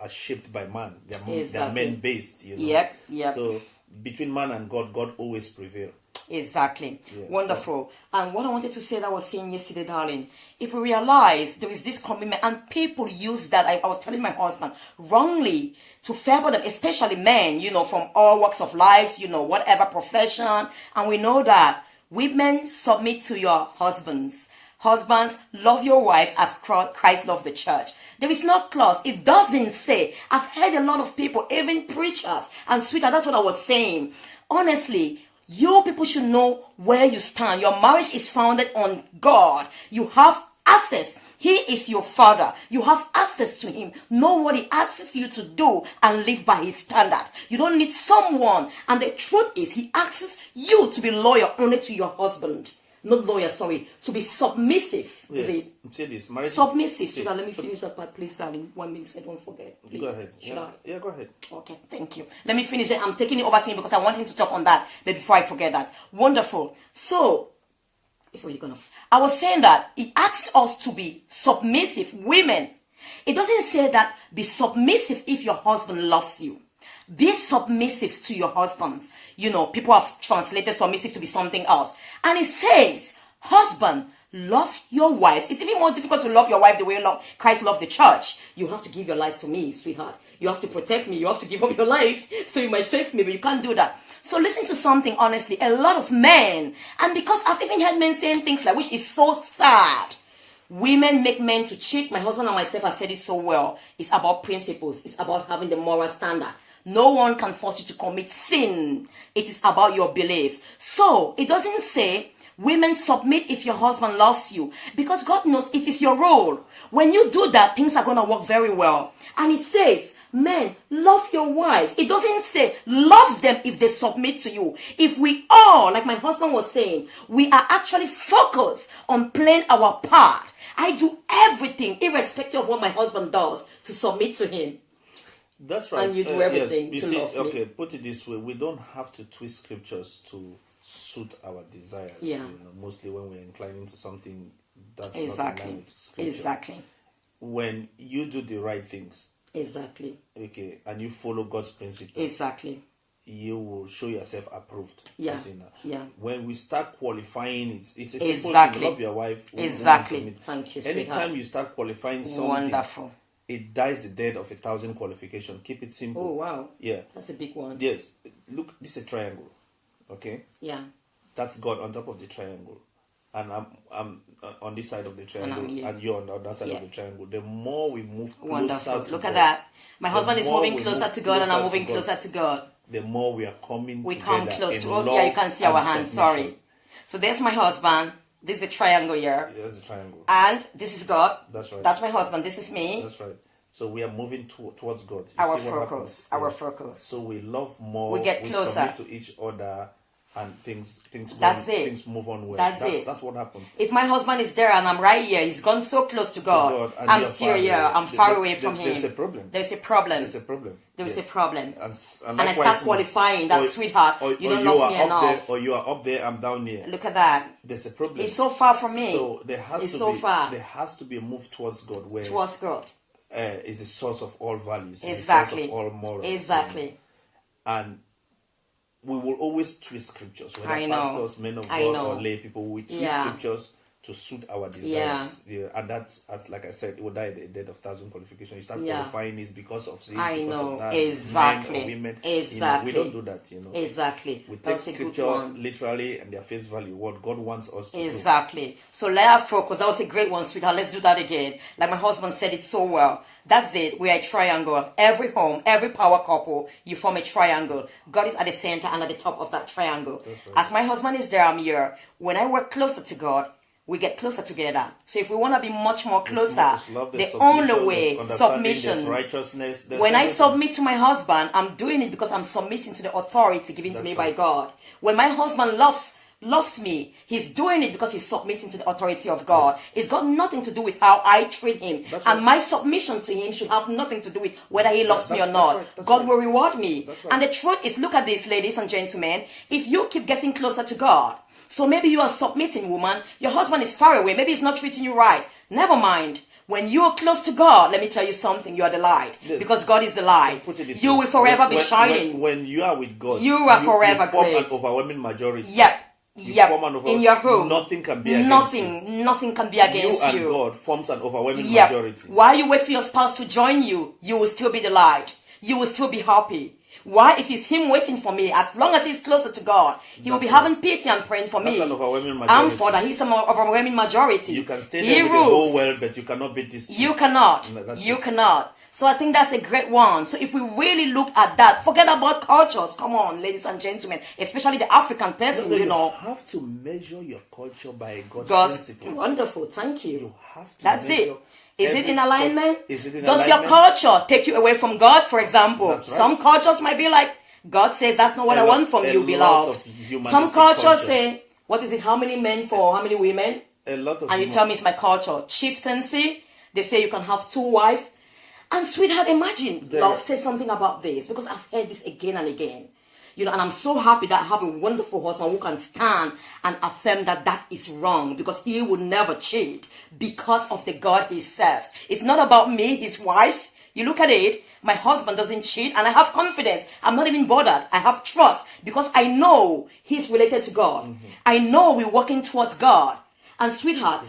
shaped by man. They are men based. You know. Yep. So between man and God, God always prevails. Exactly. Wonderful. And what I wanted to say that I was saying yesterday, darling, if we realize there is this commitment and people use that, I was telling my husband, wrongly to favor them, especially men, you know, from all walks of life, you know, whatever profession. And we know that women submit to your husbands. Husbands, love your wives as Christ loved the church. There is no clause. It doesn't say. I've heard a lot of people, even preachers and sweetheart, that's what I was saying. Honestly, you people should know where you stand. Your marriage is founded on God. You have access. He is your father. You have access to him. Know what he asks you to do and live by his standard. You don't need someone. And the truth is, he asks you to be loyal only to your husband. Not loyal, sorry. To be submissive. Yes. Say this. Marriage submissive. So let me finish that part, please, darling. 1 minute, so don't forget. Please. Go ahead. Yeah, go ahead. Okay, thank you. Let me finish it. I'm taking it over to him because I want him to talk on that. But before I forget that. Wonderful. So, I was saying that he asks us to be submissive women. It doesn't say that be submissive if your husband loves you. Be submissive to your husbands. You know, people have translated submissive to be something else. And it says, husband, love your wives. It's even more difficult to love your wife the way Christ loved the church. You have to give your life to me, sweetheart. You have to protect me. You have to give up your life so you might save me, but you can't do that. So listen to something, honestly. A lot of men, and because I've even heard men saying things like, which is so sad. Women make men to cheat. My husband and myself have said it so well. It's about principles. It's about having the moral standard. No one can force you to commit sin. It is about your beliefs. So it doesn't say women submit if your husband loves you, because God knows it is your role. When you do that, things are going to work very well. And it says, men, love your wives. It doesn't say love them if they submit to you. If we all, like my husband was saying, we are actually focused on playing our part. I do everything, irrespective of what my husband does, to submit to him. That's right. And you do everything yes. to love me. Okay, put it this way. We don't have to twist scriptures to suit our desires. Yeah. Mostly when we're inclining to something that's not in Exactly. line with scripture. Exactly. When you do the right things, Exactly. okay, and you follow God's principles, Exactly. you will show yourself approved. Yeah. You see now? Yeah. When we start qualifying it, it's a simple Exactly. thing. Love your wife. Exactly. Submit. Thank you, Anytime sweetheart. you start qualifying something, Wonderful. it dies the death of 1,000 qualifications. Keep it simple. Oh, wow. Yeah. That's a big one. Yes. Look, this is a triangle. Okay. Yeah. That's God on top of the triangle, and I'm on this side of the triangle, I'm here. and you're on the other side Yeah. of the triangle. The more we move closer Wonderful. to Look God, at that. My the husband is more moving we closer move to God, and I'm closer to moving God, closer to God. the more we are coming We together come close in to. Oh, love yeah, you can see our and hands. submission. Sorry. So there's my husband. This is a triangle here, Yeah, that's a triangle. and this is God. That's right. That's my husband. This is me. That's right. So we are moving towards God. You Our see what focus. happens? Our Yeah. focus. So we love more. We get closer. submit to each other, and things That's it. things move on well. That's it. That's what happens. If my husband is there and I'm right here, he's gone so close to God. and I'm you're still far here. away. I'm far There- away from there- him. There's a problem. There's a problem. There's a problem. There's Yes. a problem. And And I that's why start it's- qualifying that, sweetheart, you don't you love are me up enough. there, or you are up there. I'm down here. Look at that. There's a problem. It's so far from me. So there has It's to so be far. there has to be a move towards God, where Towards God. is the source of all values, is Exactly. the source of all morals. Exactly. And we will always twist scriptures, whether I know. pastors, men of I God, know. or lay people. We twist Yeah. scriptures to suit our desires. Yeah. And that, as like I said, it will die at the death of 1,000 qualifications. You start Yeah. qualifying is because of this, I because know. of that. Exactly. Men or women. Exactly. We don't do that, Exactly. We take That's a good scripture one. literally and their face value, what God wants us to do. Exactly. So let our focus. That was a great one, sweetheart. Let's do that again. Like my husband said it so well. That's it. We are a triangle. Every home, every power couple, you form a triangle. God is at the center and at the top of that triangle. That's right. As my husband is there, I'm here. When I work closer to God, we get closer together. So if we want to be much more closer, There's love, there's the submission, only way, there's understanding, submission. there's righteousness. There's When I everything. submit to my husband, I'm doing it because I'm submitting to the authority given to That's me by right. God. When my husband loves me, he's doing it because he's submitting to the authority of God. Yes. It's got nothing to do with how I treat him. That's And right. my submission to him should have nothing to do with whether he loves me or That's not. right, that's God right. will reward me. That's right. And the truth is, look at this, ladies and gentlemen. If you keep getting closer to God, so maybe you are submitting, woman, your husband is far away, maybe he's not treating you right. Never mind. When you are close to God, let me tell you something, you are the light. Yes. Because God is the light. Put it this You way. will forever be When- shining. When you are with God, You are forever you form great. an overwhelming majority. Yep. You Yep. form an In your home. Nothing can be against Nothing can be you. against You and you. God forms an overwhelming Yep. majority. While you wait for your spouse to join you, you will still be the light. You will still be happy. Why? If it's him waiting for me, as long as he's closer to God, he will be That's right. having pity and praying for That's me. an overwhelming I'm majority. for that. He's an overwhelming majority. You can stay He there with the rules. whole world, but you cannot beat this. You cannot. No, that's You it. cannot. So I think that's a great one. So if we really look at that, forget about cultures. Come on, ladies and gentlemen, especially the African person, you know. have to measure your culture by God's God's principles. wonderful. Thank you. You have to That's measure it. Is it in alignment? Is it in Does alignment? your culture take you away from God, for example? That's right. Some cultures might be like, God says that's not what A I lot- want from a you, lot beloved. of humanistic Some cultures culture. say, what is it, how many men for how many women? A lot of And you tell me it's my culture. Chieftaincy, they say you can have 2 wives. And sweetheart, imagine, There- love, say something about this, because I've heard this again and again. You know, and I'm so happy that I have a wonderful husband who can stand and affirm that that is wrong, because he would never cheat because of the God he serves. It's not about me, his wife. You look at it, my husband doesn't cheat, and I have confidence. I'm not even bothered. I have trust because I know he's related to God. I know we're working towards God. And sweetheart,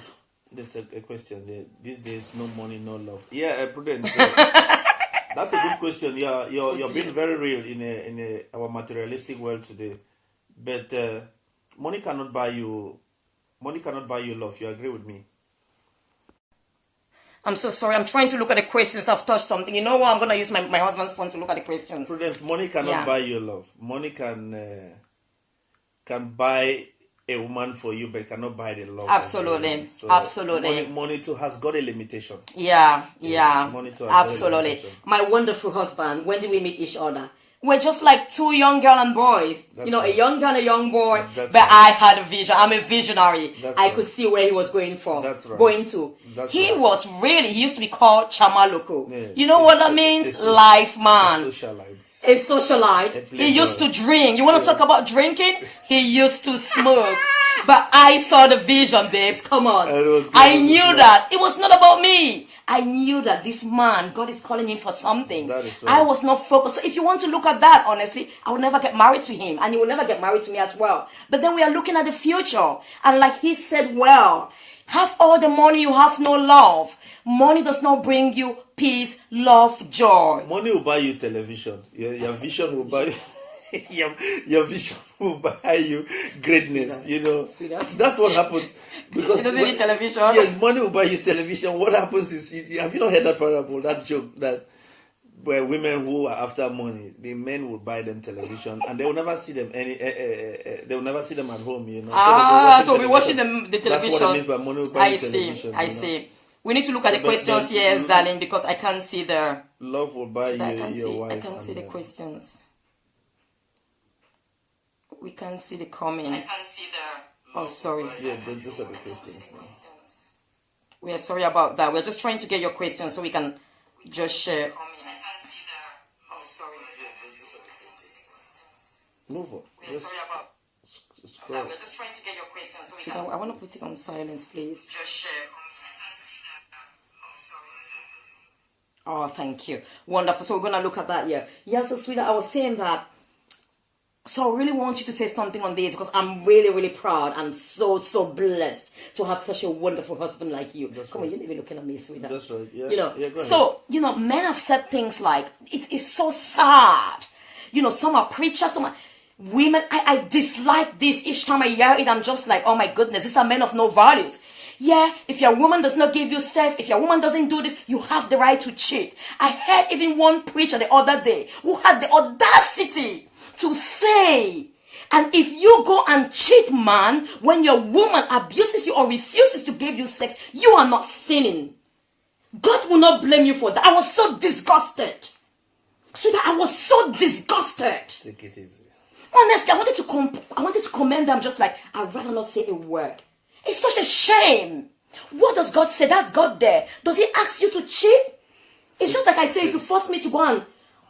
There's a question there. These days, no money, no love. Yeah, Prudence. That's a good question. You're being you. very real in our materialistic world today. But money cannot buy you. Money cannot buy you love. You agree with me? I'm so sorry. I'm trying to look at the questions. I've touched something. You know what? I'm going to use my husband's phone to look at the questions. Prudence, money cannot Yeah. buy you love. Money can buy a woman for you, but cannot buy the love. Absolutely. Of the woman. Absolutely. Money too has got a limitation. Yeah. Money to have Absolutely. validation. My wonderful husband, when did we meet each other? We're just like two young girl and boys. That's A right. young girl and a young boy. That's But right. I had a vision. I'm a visionary. That's I right. could see where he was going for. That's right. Going to. That's He right. was really, he used to be called Chamaloko. Yeah. You know what that It's- means? it's- Life man. Socialites. A socialite. A He used to playboy. drink. You want to talk about drinking? He used to smoke. But I saw the vision, babes. Come on. It was good. I It was knew good. that. It was not about me. I knew that this man, God is calling him for something. That is right. I was not focused. So if you want to look at that, honestly, I would never get married to him. And he will never get married to me as well. But then we are looking at the future. And like he said, well, have all the money, you have no love. Money does not bring you peace, love, joy. Money will buy you television. Your vision will buy you. your vision will buy you greatness. Sweetheart. That's what happens. Because It doesn't need television. Yes, money will buy you television. What happens is, have you not heard that parable, that joke that where women who are after money, the men will buy them television, and they will never see them they will never see them at home. So we're watching the television. That's what it means by money will buy you television. I see. We need to look at the But questions, then- yes, darling, because I can't see the. Love will buy I you can't your see. wife. I can't see the and, questions. We can't see the comments. Oh, sorry. Yeah, those are the questions. We are sorry about that. We're just trying to get your questions so we can just share. Move on. We are sorry about Scroll. that. We're just trying to get your questions so we can. I want to put it on silence, please. Just share. Oh, thank you. Wonderful. So we're going to look at that here. Yeah, so sweetheart, I was saying that. So I really want you to say something on this because I'm really, really proud and so blessed to have such a wonderful husband like you. Come on, you're not even looking at me, sweetheart. That's right. Yeah. Yeah, go ahead. so, men have said things like, it's so sad. Some are preachers, some are women. I dislike this. Each time I hear it, I'm just like, oh my goodness, these are men of no values. Yeah, if your woman does not give you sex, if your woman doesn't do this, you have the right to cheat. I heard even one preacher the other day who had the audacity to say, and if you go and cheat, man, when your woman abuses you or refuses to give you sex, you are not sinning. God will not blame you for that. I was so disgusted. Sweetheart, I was so disgusted. Take it easy. Honestly, I wanted to commend them just like, I'd rather not say a word. It's such a shame. What does God say? That's God there. Does he ask you to cheat? It's just like I say, if you force me to go on,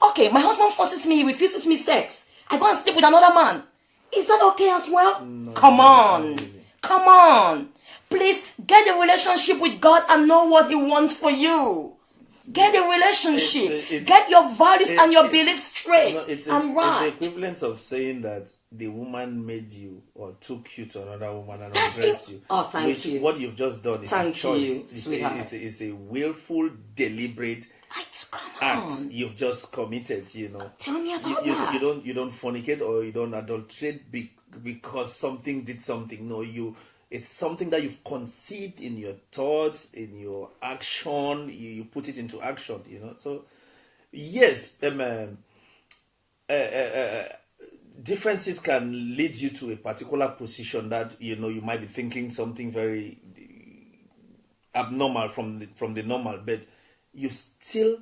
okay, my husband forces me, he refuses me sex. I go and sleep with another man. Is that okay as well? No, Come on. really. Come on. Please get a relationship with God and know what he wants for you. Get a relationship. It's- Get your values and your it- beliefs straight It's and right. the equivalence of saying that the woman made you or took you to another woman and undressed you. Oh, thank which you. What you've just done is a Thank choice. you, It's sweetheart. it's a willful, deliberate Come act on. you've just committed. Tell me about you, that. you don't fornicate or you don't adulterate because something did something. No, it's something that you've conceived in your thoughts, in your action. You put it into action. So yes, differences can lead you to a particular position that you might be thinking something very abnormal from the normal, but you still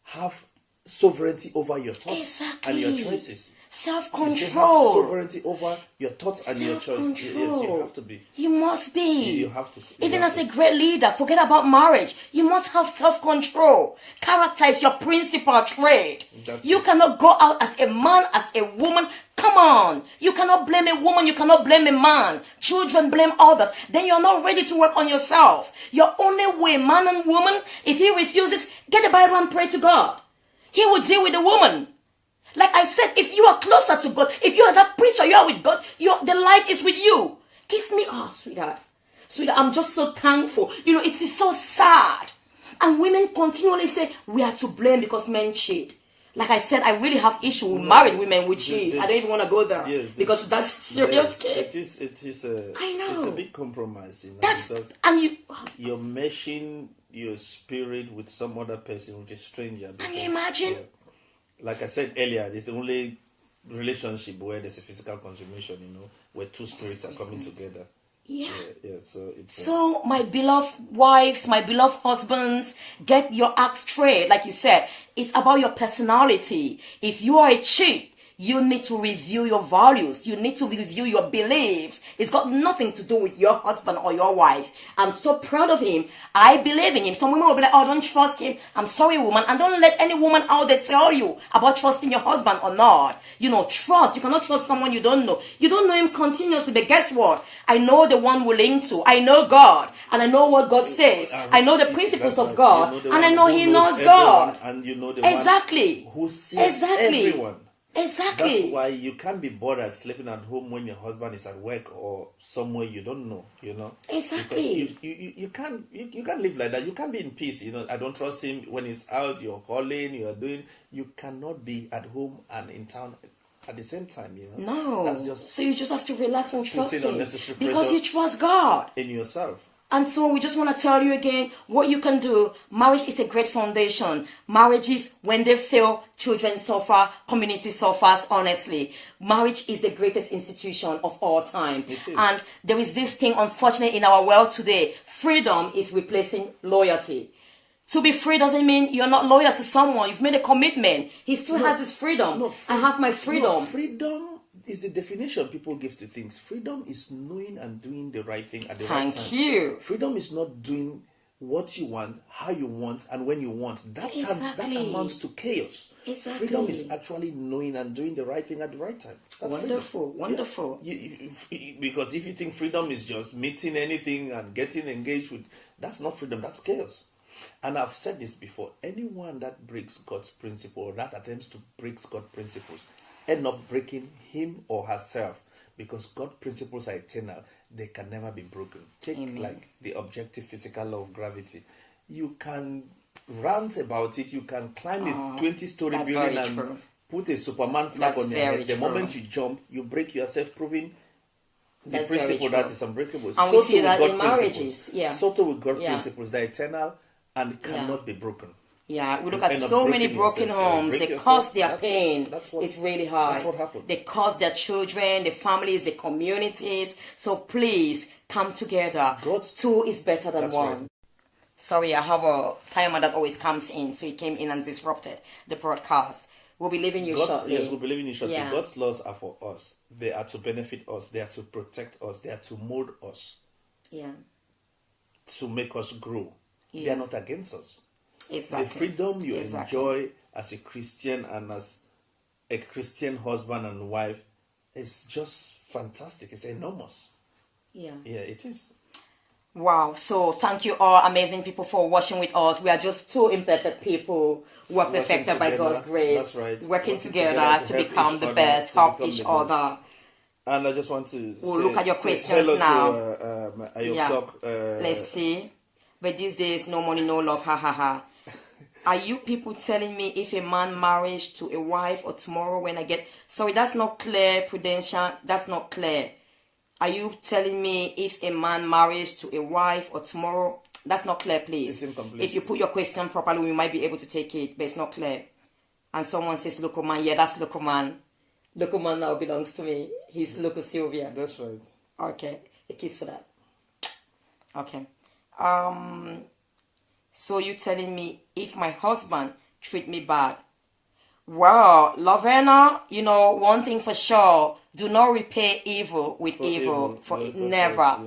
have sovereignty over your thoughts and your choices. You still have Self-control. sovereignty over your thoughts and your choices. Yes, you have to be. You must be. You have to. Even as a great leader, forget about marriage. You must have self-control. Character is your principal trait. That's You it. cannot go out as a man, as a woman. Come on. You cannot blame a woman. You cannot blame a man. Children blame others. Then you're not ready to work on yourself. Your only way, man and woman, if he refuses, get the Bible and pray to God. He will deal with the woman. Like I said, if you are closer to God, if you are that preacher, you are with God, the light is with you. Give me, sweetheart. Sweetheart, I'm just so thankful. It is so sad And women continually say, we are to blame because men cheat. Like I said, I really have issue with married women who cheat. I don't even want to go there. Yes, because that's a serious case. It is a, I know. it's a big compromise, you know, That's, because and you're meshing your spirit with some other person, which is stranger. Can you imagine? Like I said earlier, it's the only relationship where there's a physical consummation, you know, where two spirits are coming together. Yeah. So it's so my beloved wives, my beloved husbands, get your act straight. Like you said, it's about your personality. If you are a cheat, you need to review your values. You need to review your beliefs. It's got nothing to do with your husband or your wife. I'm so proud of him. I believe in him. Some women will be like, oh, don't trust him. I'm sorry, woman. And don't let any woman out there tell you about trusting your husband or not. You know, trust. You cannot trust someone you don't know. You don't know him continuously. But guess what? I know the one we're linked to. I know God. And I know what God says. I know the principles of God. And I know he knows God. And you know the exactly. one who sees everyone. Exactly. That's why you can't be bothered sleeping at home when your husband is at work or somewhere you don't know, you know. Exactly. Because you can't live like that. You can't be in peace, you know. I don't trust him when he's out, you're calling, you're doing. You cannot be at home and in town at the same time, you know. No. That's just so you just have to relax and trust him. Because pressure you trust God. in yourself. And so we just want to tell you again what you can do. Marriage is a great foundation. Marriages, when they fail, children suffer, community suffers, honestly. Marriage is the greatest institution of all time. And there is this thing, unfortunately, in our world today. Freedom is replacing loyalty. To be free doesn't mean you're not loyal to someone. You've made a commitment. He still has his freedom. I have my freedom. No, freedom is the definition people give to things. Freedom is knowing and doing the right thing at the right time. Thank you. Freedom is not doing what you want, how you want, and when you want. That amounts to chaos. Exactly. Freedom is actually knowing and doing the right thing at the right time. That's wonderful, freedom. wonderful. Because if you think freedom is just meeting anything and getting engaged with, that's not freedom, that's chaos. And I've said this before, anyone that breaks God's principle, or that attempts to break God's principles, end up breaking him or herself, because God's principles are eternal. They can never be broken. Take like the objective physical law of gravity. You can rant about it. You can climb a 20-story building and put a Superman flag on your head. The moment you jump, you break yourself, proving the principle that is unbreakable. And we see that in marriages. Yeah. So too with God's principles. They're eternal and cannot be broken. Yeah, we look at so many broken homes. They cause their pain. It's really hard. That's what happens. They cause their children, the families, the communities. So please come together. Two is better than one. Right. Sorry, I have a timer that always comes in, so it came in and disrupted the broadcast. We'll be leaving you shortly. Yes, we'll be leaving you shortly. Yeah. God's laws are for us. They are to benefit us. They are to protect us. They are to mold us. Yeah. To make us grow. Yeah. They are not against us. Exactly. The freedom you enjoy as a Christian and as a Christian husband and wife is just fantastic. It's enormous. Yeah. Yeah, it is. Wow. So thank you all amazing people for watching with us. We are just two imperfect people who are perfected by God's grace. That's right. Working together to become the best, help each other. And I just want to look at your questions now. To, let's see. But these days, no money, no love, ha ha ha. Are you people telling me if a man marries to a wife or tomorrow when I get... Sorry, that's not clear, Prudential. That's not clear. Are you telling me if a man marries to a wife or tomorrow? That's not clear, please. It's incomplete. If you put your question properly, we might be able to take it, but it's not clear. And someone says, Loco Man. Yeah, that's Loco Man. Loco Man now belongs to me. He's Loco Sylvia. That's right. Okay. A kiss for that. Okay. So you telling me if my husband treat me bad? Well, Lavena, you know, one thing for sure, do not repay evil with evil. Never.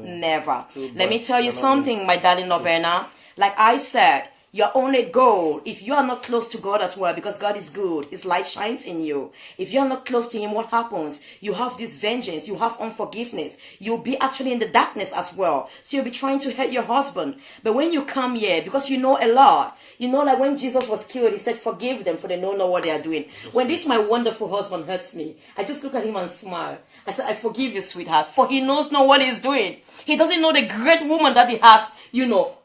Let me tell you something, my darling Lavena. Like I said, your only goal, if you are not close to God as well, because God is good, His light shines in you. If you are not close to Him, what happens? You have this vengeance, you have unforgiveness. You'll be actually in the darkness as well. So you'll be trying to hurt your husband. But when you come here, because you know a lot, you know, like when Jesus was killed, He said, forgive them for they don't know what they are doing. When this my wonderful husband hurts me, I just look at him and smile. I said, I forgive you, sweetheart, for he knows not what he's doing. He doesn't know the great woman that he has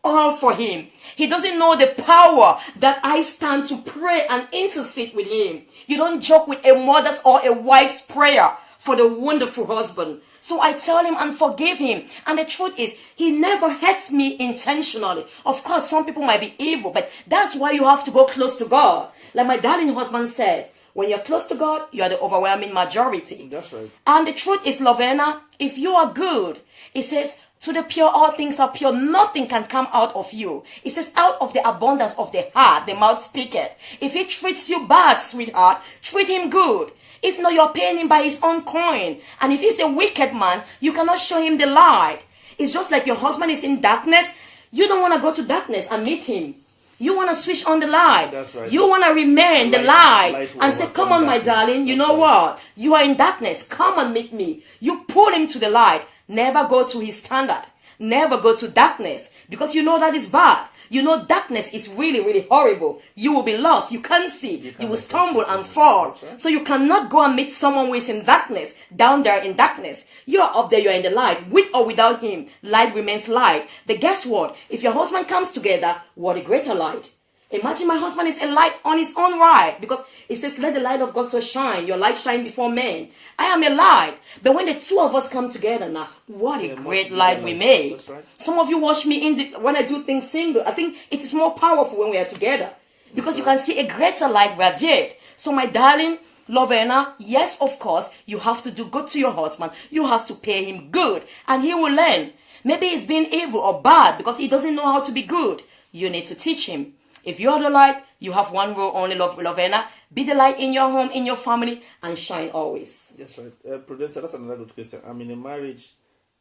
all for him. He doesn't know the power that I stand to pray and intercede with him. You don't joke with a mother's or a wife's prayer for the wonderful husband. So I tell him and forgive him. And the truth is, he never hurts me intentionally. Of course, some people might be evil, but that's why you have to go close to God. Like my darling husband said, when you're close to God, you are the overwhelming majority. That's right. And the truth is, Lovena, if you are good, it says, to the pure, all things are pure. Nothing can come out of you. It says, out of the abundance of the heart, the mouth speaketh. If he treats you bad, sweetheart, treat him good. If not, you're paying him by his own coin. And if he's a wicked man, you cannot show him the light. It's just like your husband is in darkness. You don't want to go to darkness and meet him. You want to switch on the light. That's right. You want to remain the light and say, come on, my darkness. darling, you That's know right. what? You are in darkness. Come and meet me. You pull him to the light. Never go to his standard. Never go to darkness, because you know that is bad. You know darkness is really, really horrible. You will be lost. You can't see. You will stumble and fall. Right. So you cannot go and meet someone who is in darkness, down there in darkness. You are up there, you are in the light. With or without him, light remains light. But guess what? If your husband comes together, what a greater light. Imagine my husband is a light on his own right, because it says, let the light of God so shine. Your light shine before men. I am a light. But when the two of us come together now, what a great light we make. That's right. Some of you watch me when I do things single. I think it is more powerful when we are together, because you can see a greater light radiate. So my darling Lovena, yes, of course, you have to do good to your husband. You have to pay him good, and he will learn. Maybe he's being evil or bad because he doesn't know how to be good. You need to teach him. If you are the light, you have one rule only, Lovena. Be the light in your home, in your family, and shine always. That's right. Prudence, that's another good question. I'm in a marriage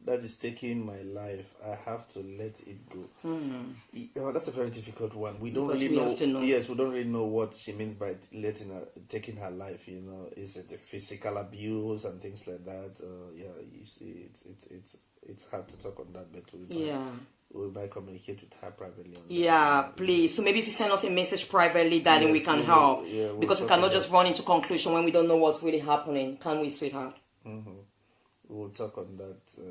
that is taking my life. I have to let it go. That's a very difficult one. We don't Because really we know. have to know. Yes, we don't really know what she means by taking her life. Is it the physical abuse and things like that? Yeah, you see, it's hard to talk on that, but we might communicate with her privately on that. Yeah, please. So maybe if you send us a message privately, darling, we Yes, can we will. help. Yeah, we'll because we talk cannot about just run into conclusion when we don't know what's really happening. Can we, sweetheart? We'll talk on that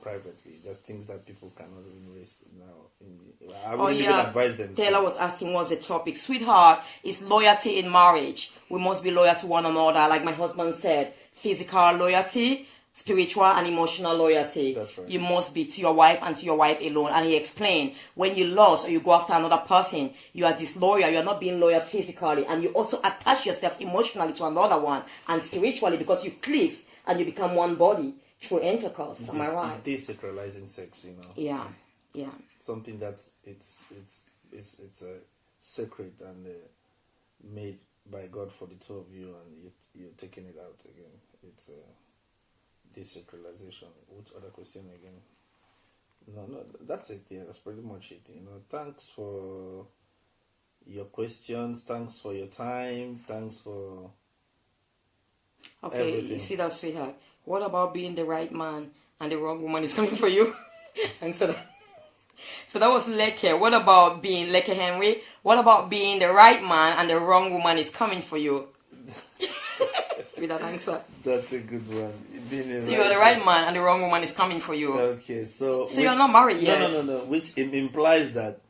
privately. There are things that people cannot even raise now. I wouldn't even advise them. Taylor was asking what's the topic. Sweetheart, is loyalty in marriage. We must be loyal to one another. Like my husband said, physical loyalty, spiritual and emotional loyalty. That's right. You must be to your wife and to your wife alone. And he explained, when you lose or you go after another person, you are disloyal. You are not being loyal physically, and you also attach yourself emotionally to another one, and spiritually, because you cleave and you become one body through intercourse. Am I right? Desacralizing sex, Yeah. something that it's sacred and made by God for the two of you, and you're taking it out again. It's desacralization. What other question again? No, that's it. Yeah, that's pretty much it. Thanks for your questions. Thanks for your time. Thanks for Okay, everything. you see that, sweetheart? What about being the right man and the wrong woman is coming for you? And so that was Leke. What about being Leke Henry? What about being the right man and the wrong woman is coming for you? Sweetheart, answer. That's a good one. So you're the right man and the wrong woman is coming for you. Okay, so you're not married yet. No. Which implies that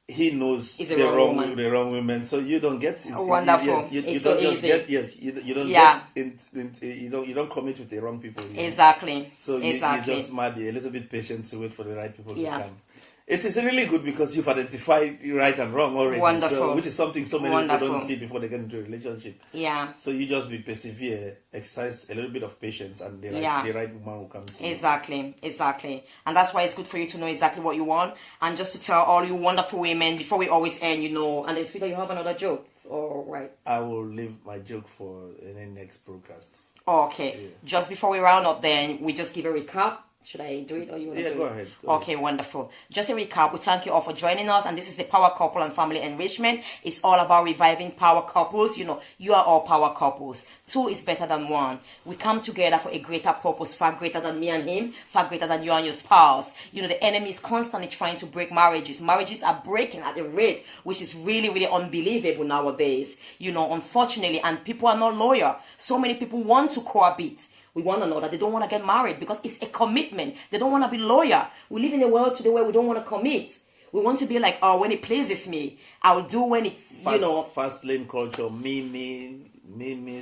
he knows He's the wrong woman. the wrong women. So you don't get it. Wonderful. Yes, you It's don't so just easy. get. Yes, you don't Yeah. get. You don't commit with the wrong people. Exactly. So you Exactly. just might be a little bit patient to wait for the right people Yeah. to come. It is really good because you've identified right and wrong already. Wonderful. So, which is something so many people Wonderful. don't see before they get into a relationship. Yeah. So you just be persevere, exercise a little bit of patience, and the right woman will come to you. Exactly. And that's why it's good for you to know exactly what you want. And just to tell all you wonderful women, before we always end, and then, sweetheart, you have another joke. All right. I will leave my joke for the next broadcast. Okay. Yeah. Just before we round up, then we just give a recap. Should I do it or you want to do it? Go ahead. Okay, wonderful. Just a recap. We thank you all for joining us, and this is the Power Couple and Family Enrichment. It's all about reviving power couples. You are all power couples. Two is better than one. We come together for a greater purpose, far greater than me and him, far greater than you and your spouse. The enemy is constantly trying to break marriages. Marriages are breaking at a rate which is really, really unbelievable nowadays. Unfortunately, and people are not loyal. So many people want to cohabit with one another. They don't want to get married because it's a commitment. They don't want to be loyal. We live in a world today where we don't want to commit. We want to be like, oh, when it pleases me, I'll do when it, Fast lane culture, me,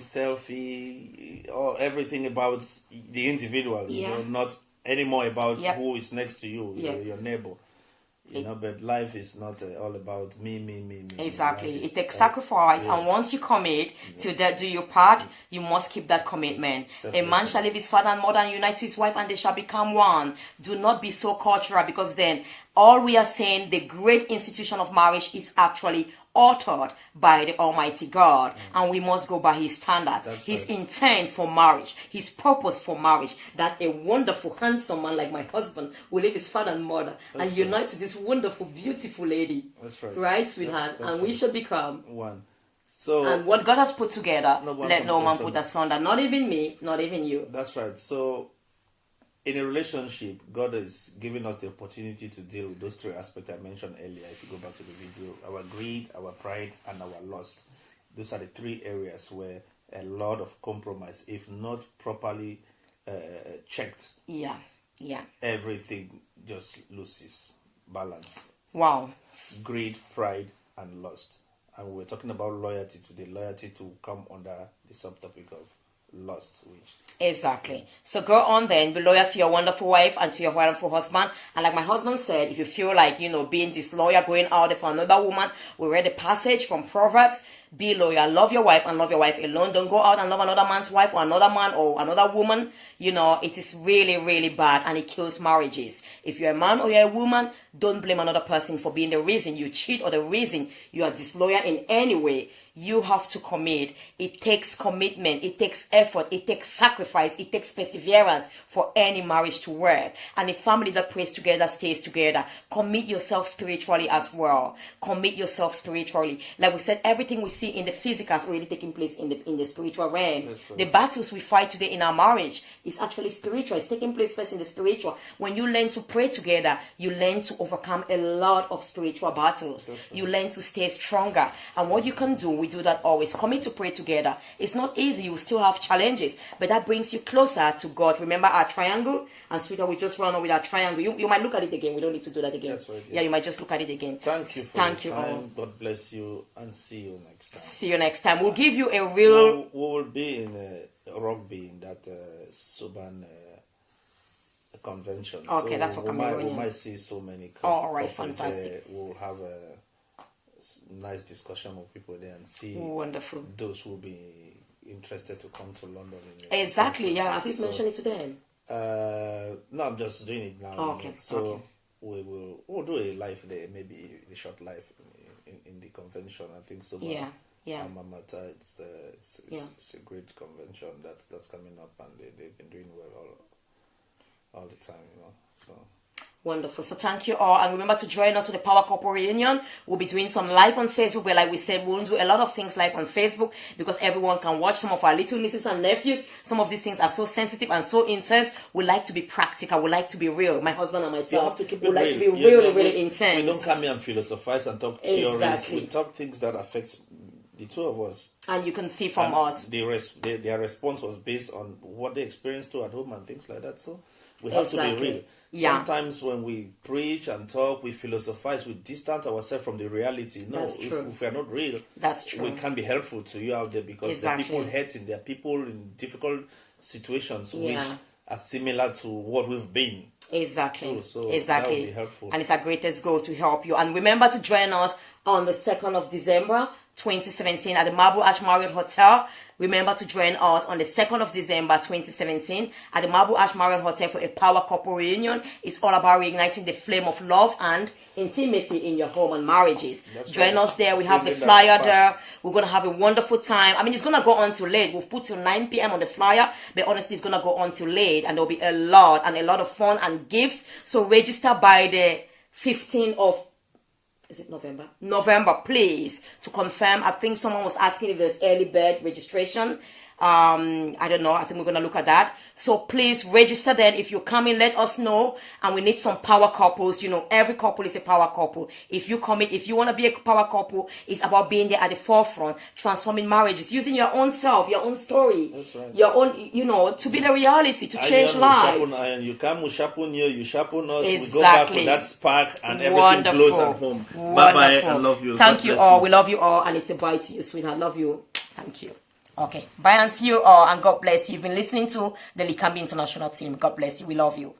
selfie, or everything about the individual, not anymore about who is next to you, your neighbor. But life is not all about me. Exactly. It takes sacrifice, and once you commit to do your part, you must keep that commitment. A man shall leave his father and mother and unite to his wife, and they shall become one. Do not be so cultural, because then all we are saying, the great institution of marriage is actually authored by the Almighty God, and we must go by his standards, his intent for marriage, his purpose for marriage, that a wonderful handsome man like my husband will leave his father and mother and unite to this wonderful beautiful lady. That's right. Right, sweetheart? That's and right. we should become one. So, and what God has put together, let no man put asunder. Not even me, not even you. That's right. So in a relationship, God is giving us the opportunity to deal with those three aspects I mentioned earlier. If you go back to the video, our greed, our pride, and our lust. Those are the three areas where a lot of compromise, if not properly checked, everything just loses balance. Wow. Greed, pride, and lust. And we're talking about loyalty today. Loyalty to come under the subtopic of lust, which exactly. So go on then, be loyal to your wonderful wife and to your wonderful husband. And like my husband said, if you feel like being disloyal, going out there for another woman, we read a passage from Proverbs. Be loyal, love your wife and love your wife alone. Don't go out and love another man's wife or another man or another woman. It is really, really bad, and it kills marriages. If you're a man or you're a woman, don't blame another person for being the reason you cheat or the reason you are disloyal in any way. You have to commit. It takes commitment. It takes effort. It takes sacrifice. It takes perseverance for any marriage to work. And a family that prays together stays together. Commit yourself spiritually as well. Commit yourself spiritually. Like we said, everything we see in the physical is already taking place in the spiritual realm. Right. The battles we fight today in our marriage is actually spiritual. It's taking place first in the spiritual. When you learn to pray together, you learn to overcome a lot of spiritual battles. Right. You learn to stay stronger. And what you can do, we do that always. Commit to pray together. It's not easy. You still have challenges, but that brings you closer to God. Remember our triangle? And sweetheart, we just run on with our triangle. You might look at it again. We don't need to do that again. That's right, yeah, you might just look at it again. Thank you for Thank your you time. all. God bless you, and see you next time. See you next time. We'll give you a real... We will be in rugby in that Suban convention. Okay, so that's what Cameroonians. We might see so many all right, fantastic. We'll have a nice discussion with people there and see wonderful those who will be interested to come to London. Exactly, yeah. Have you mentioned it to them? No, I'm just doing it now. Oh, okay. So okay. we'll do a live there, maybe a short live in the convention. I think so. Yeah. Alma Mater, it's a great convention that's coming up, and they've been doing well all the time, So wonderful. So thank you all, and remember to join us to the Power Couple reunion. We'll be doing some live on Facebook, but like we said, we'll do a lot of things live on Facebook because everyone can watch. Some of our little nieces and nephews, some of these things are so sensitive and so intense. We like to be practical. We like to be real. My husband and myself, you have to keep it we like real. to be really intense. We don't come here and philosophize and talk theories. Exactly. We talk things that affects the two of us. And you can see from us. Their response was based on what they experienced too at home and things like that. So we have to be real. Yeah. Sometimes when we preach and talk, we philosophize, we distance ourselves from the reality. No, That's true. If we are not real, that's true. We can't be helpful to you out there because Exactly. there are people hurting, there are people in difficult situations which are similar to what we've been. Exactly. So exactly. That would be helpful. And it's our greatest goal to help you. And remember to join us on the 2nd of December 2017 at the Marble Arch Marriott Hotel. Remember to join us on the 2nd of December 2017 at the Marble Arch Marriott Hotel for a Power Couple reunion. It's all about reigniting the flame of love and intimacy in your home and marriages. Join us there. We have the flyer there. We're going to have a wonderful time. I mean, it's going to go on till late. We've put till 9 p.m. on the flyer, but honestly, it's going to go on till late, and there'll be a lot of fun and gifts. So register by the 15th of November, please, to confirm. I think someone was asking if there's early bird registration. I don't know. I think we're going to look at that. So please register then. If you're coming, let us know. And we need some power couples. You know, every couple is a power couple. If you commit, if you want to be a power couple, it's about being there at the forefront, transforming marriages, using your own self, your own story, That's right. your own, you know, to be the reality, to change lives. Iron, you come, we sharpen you sharpen us. Exactly. We go back with that spark and everything Wonderful. glows at home. Wonderful. Bye-bye. I love you. Thank God you bless all. you. We love you all. And it's a bye to you, sweetheart. Love you. Thank you. Okay. Bye and see you all. And God bless you. You've been listening to the Likambi International team. God bless you. We love you.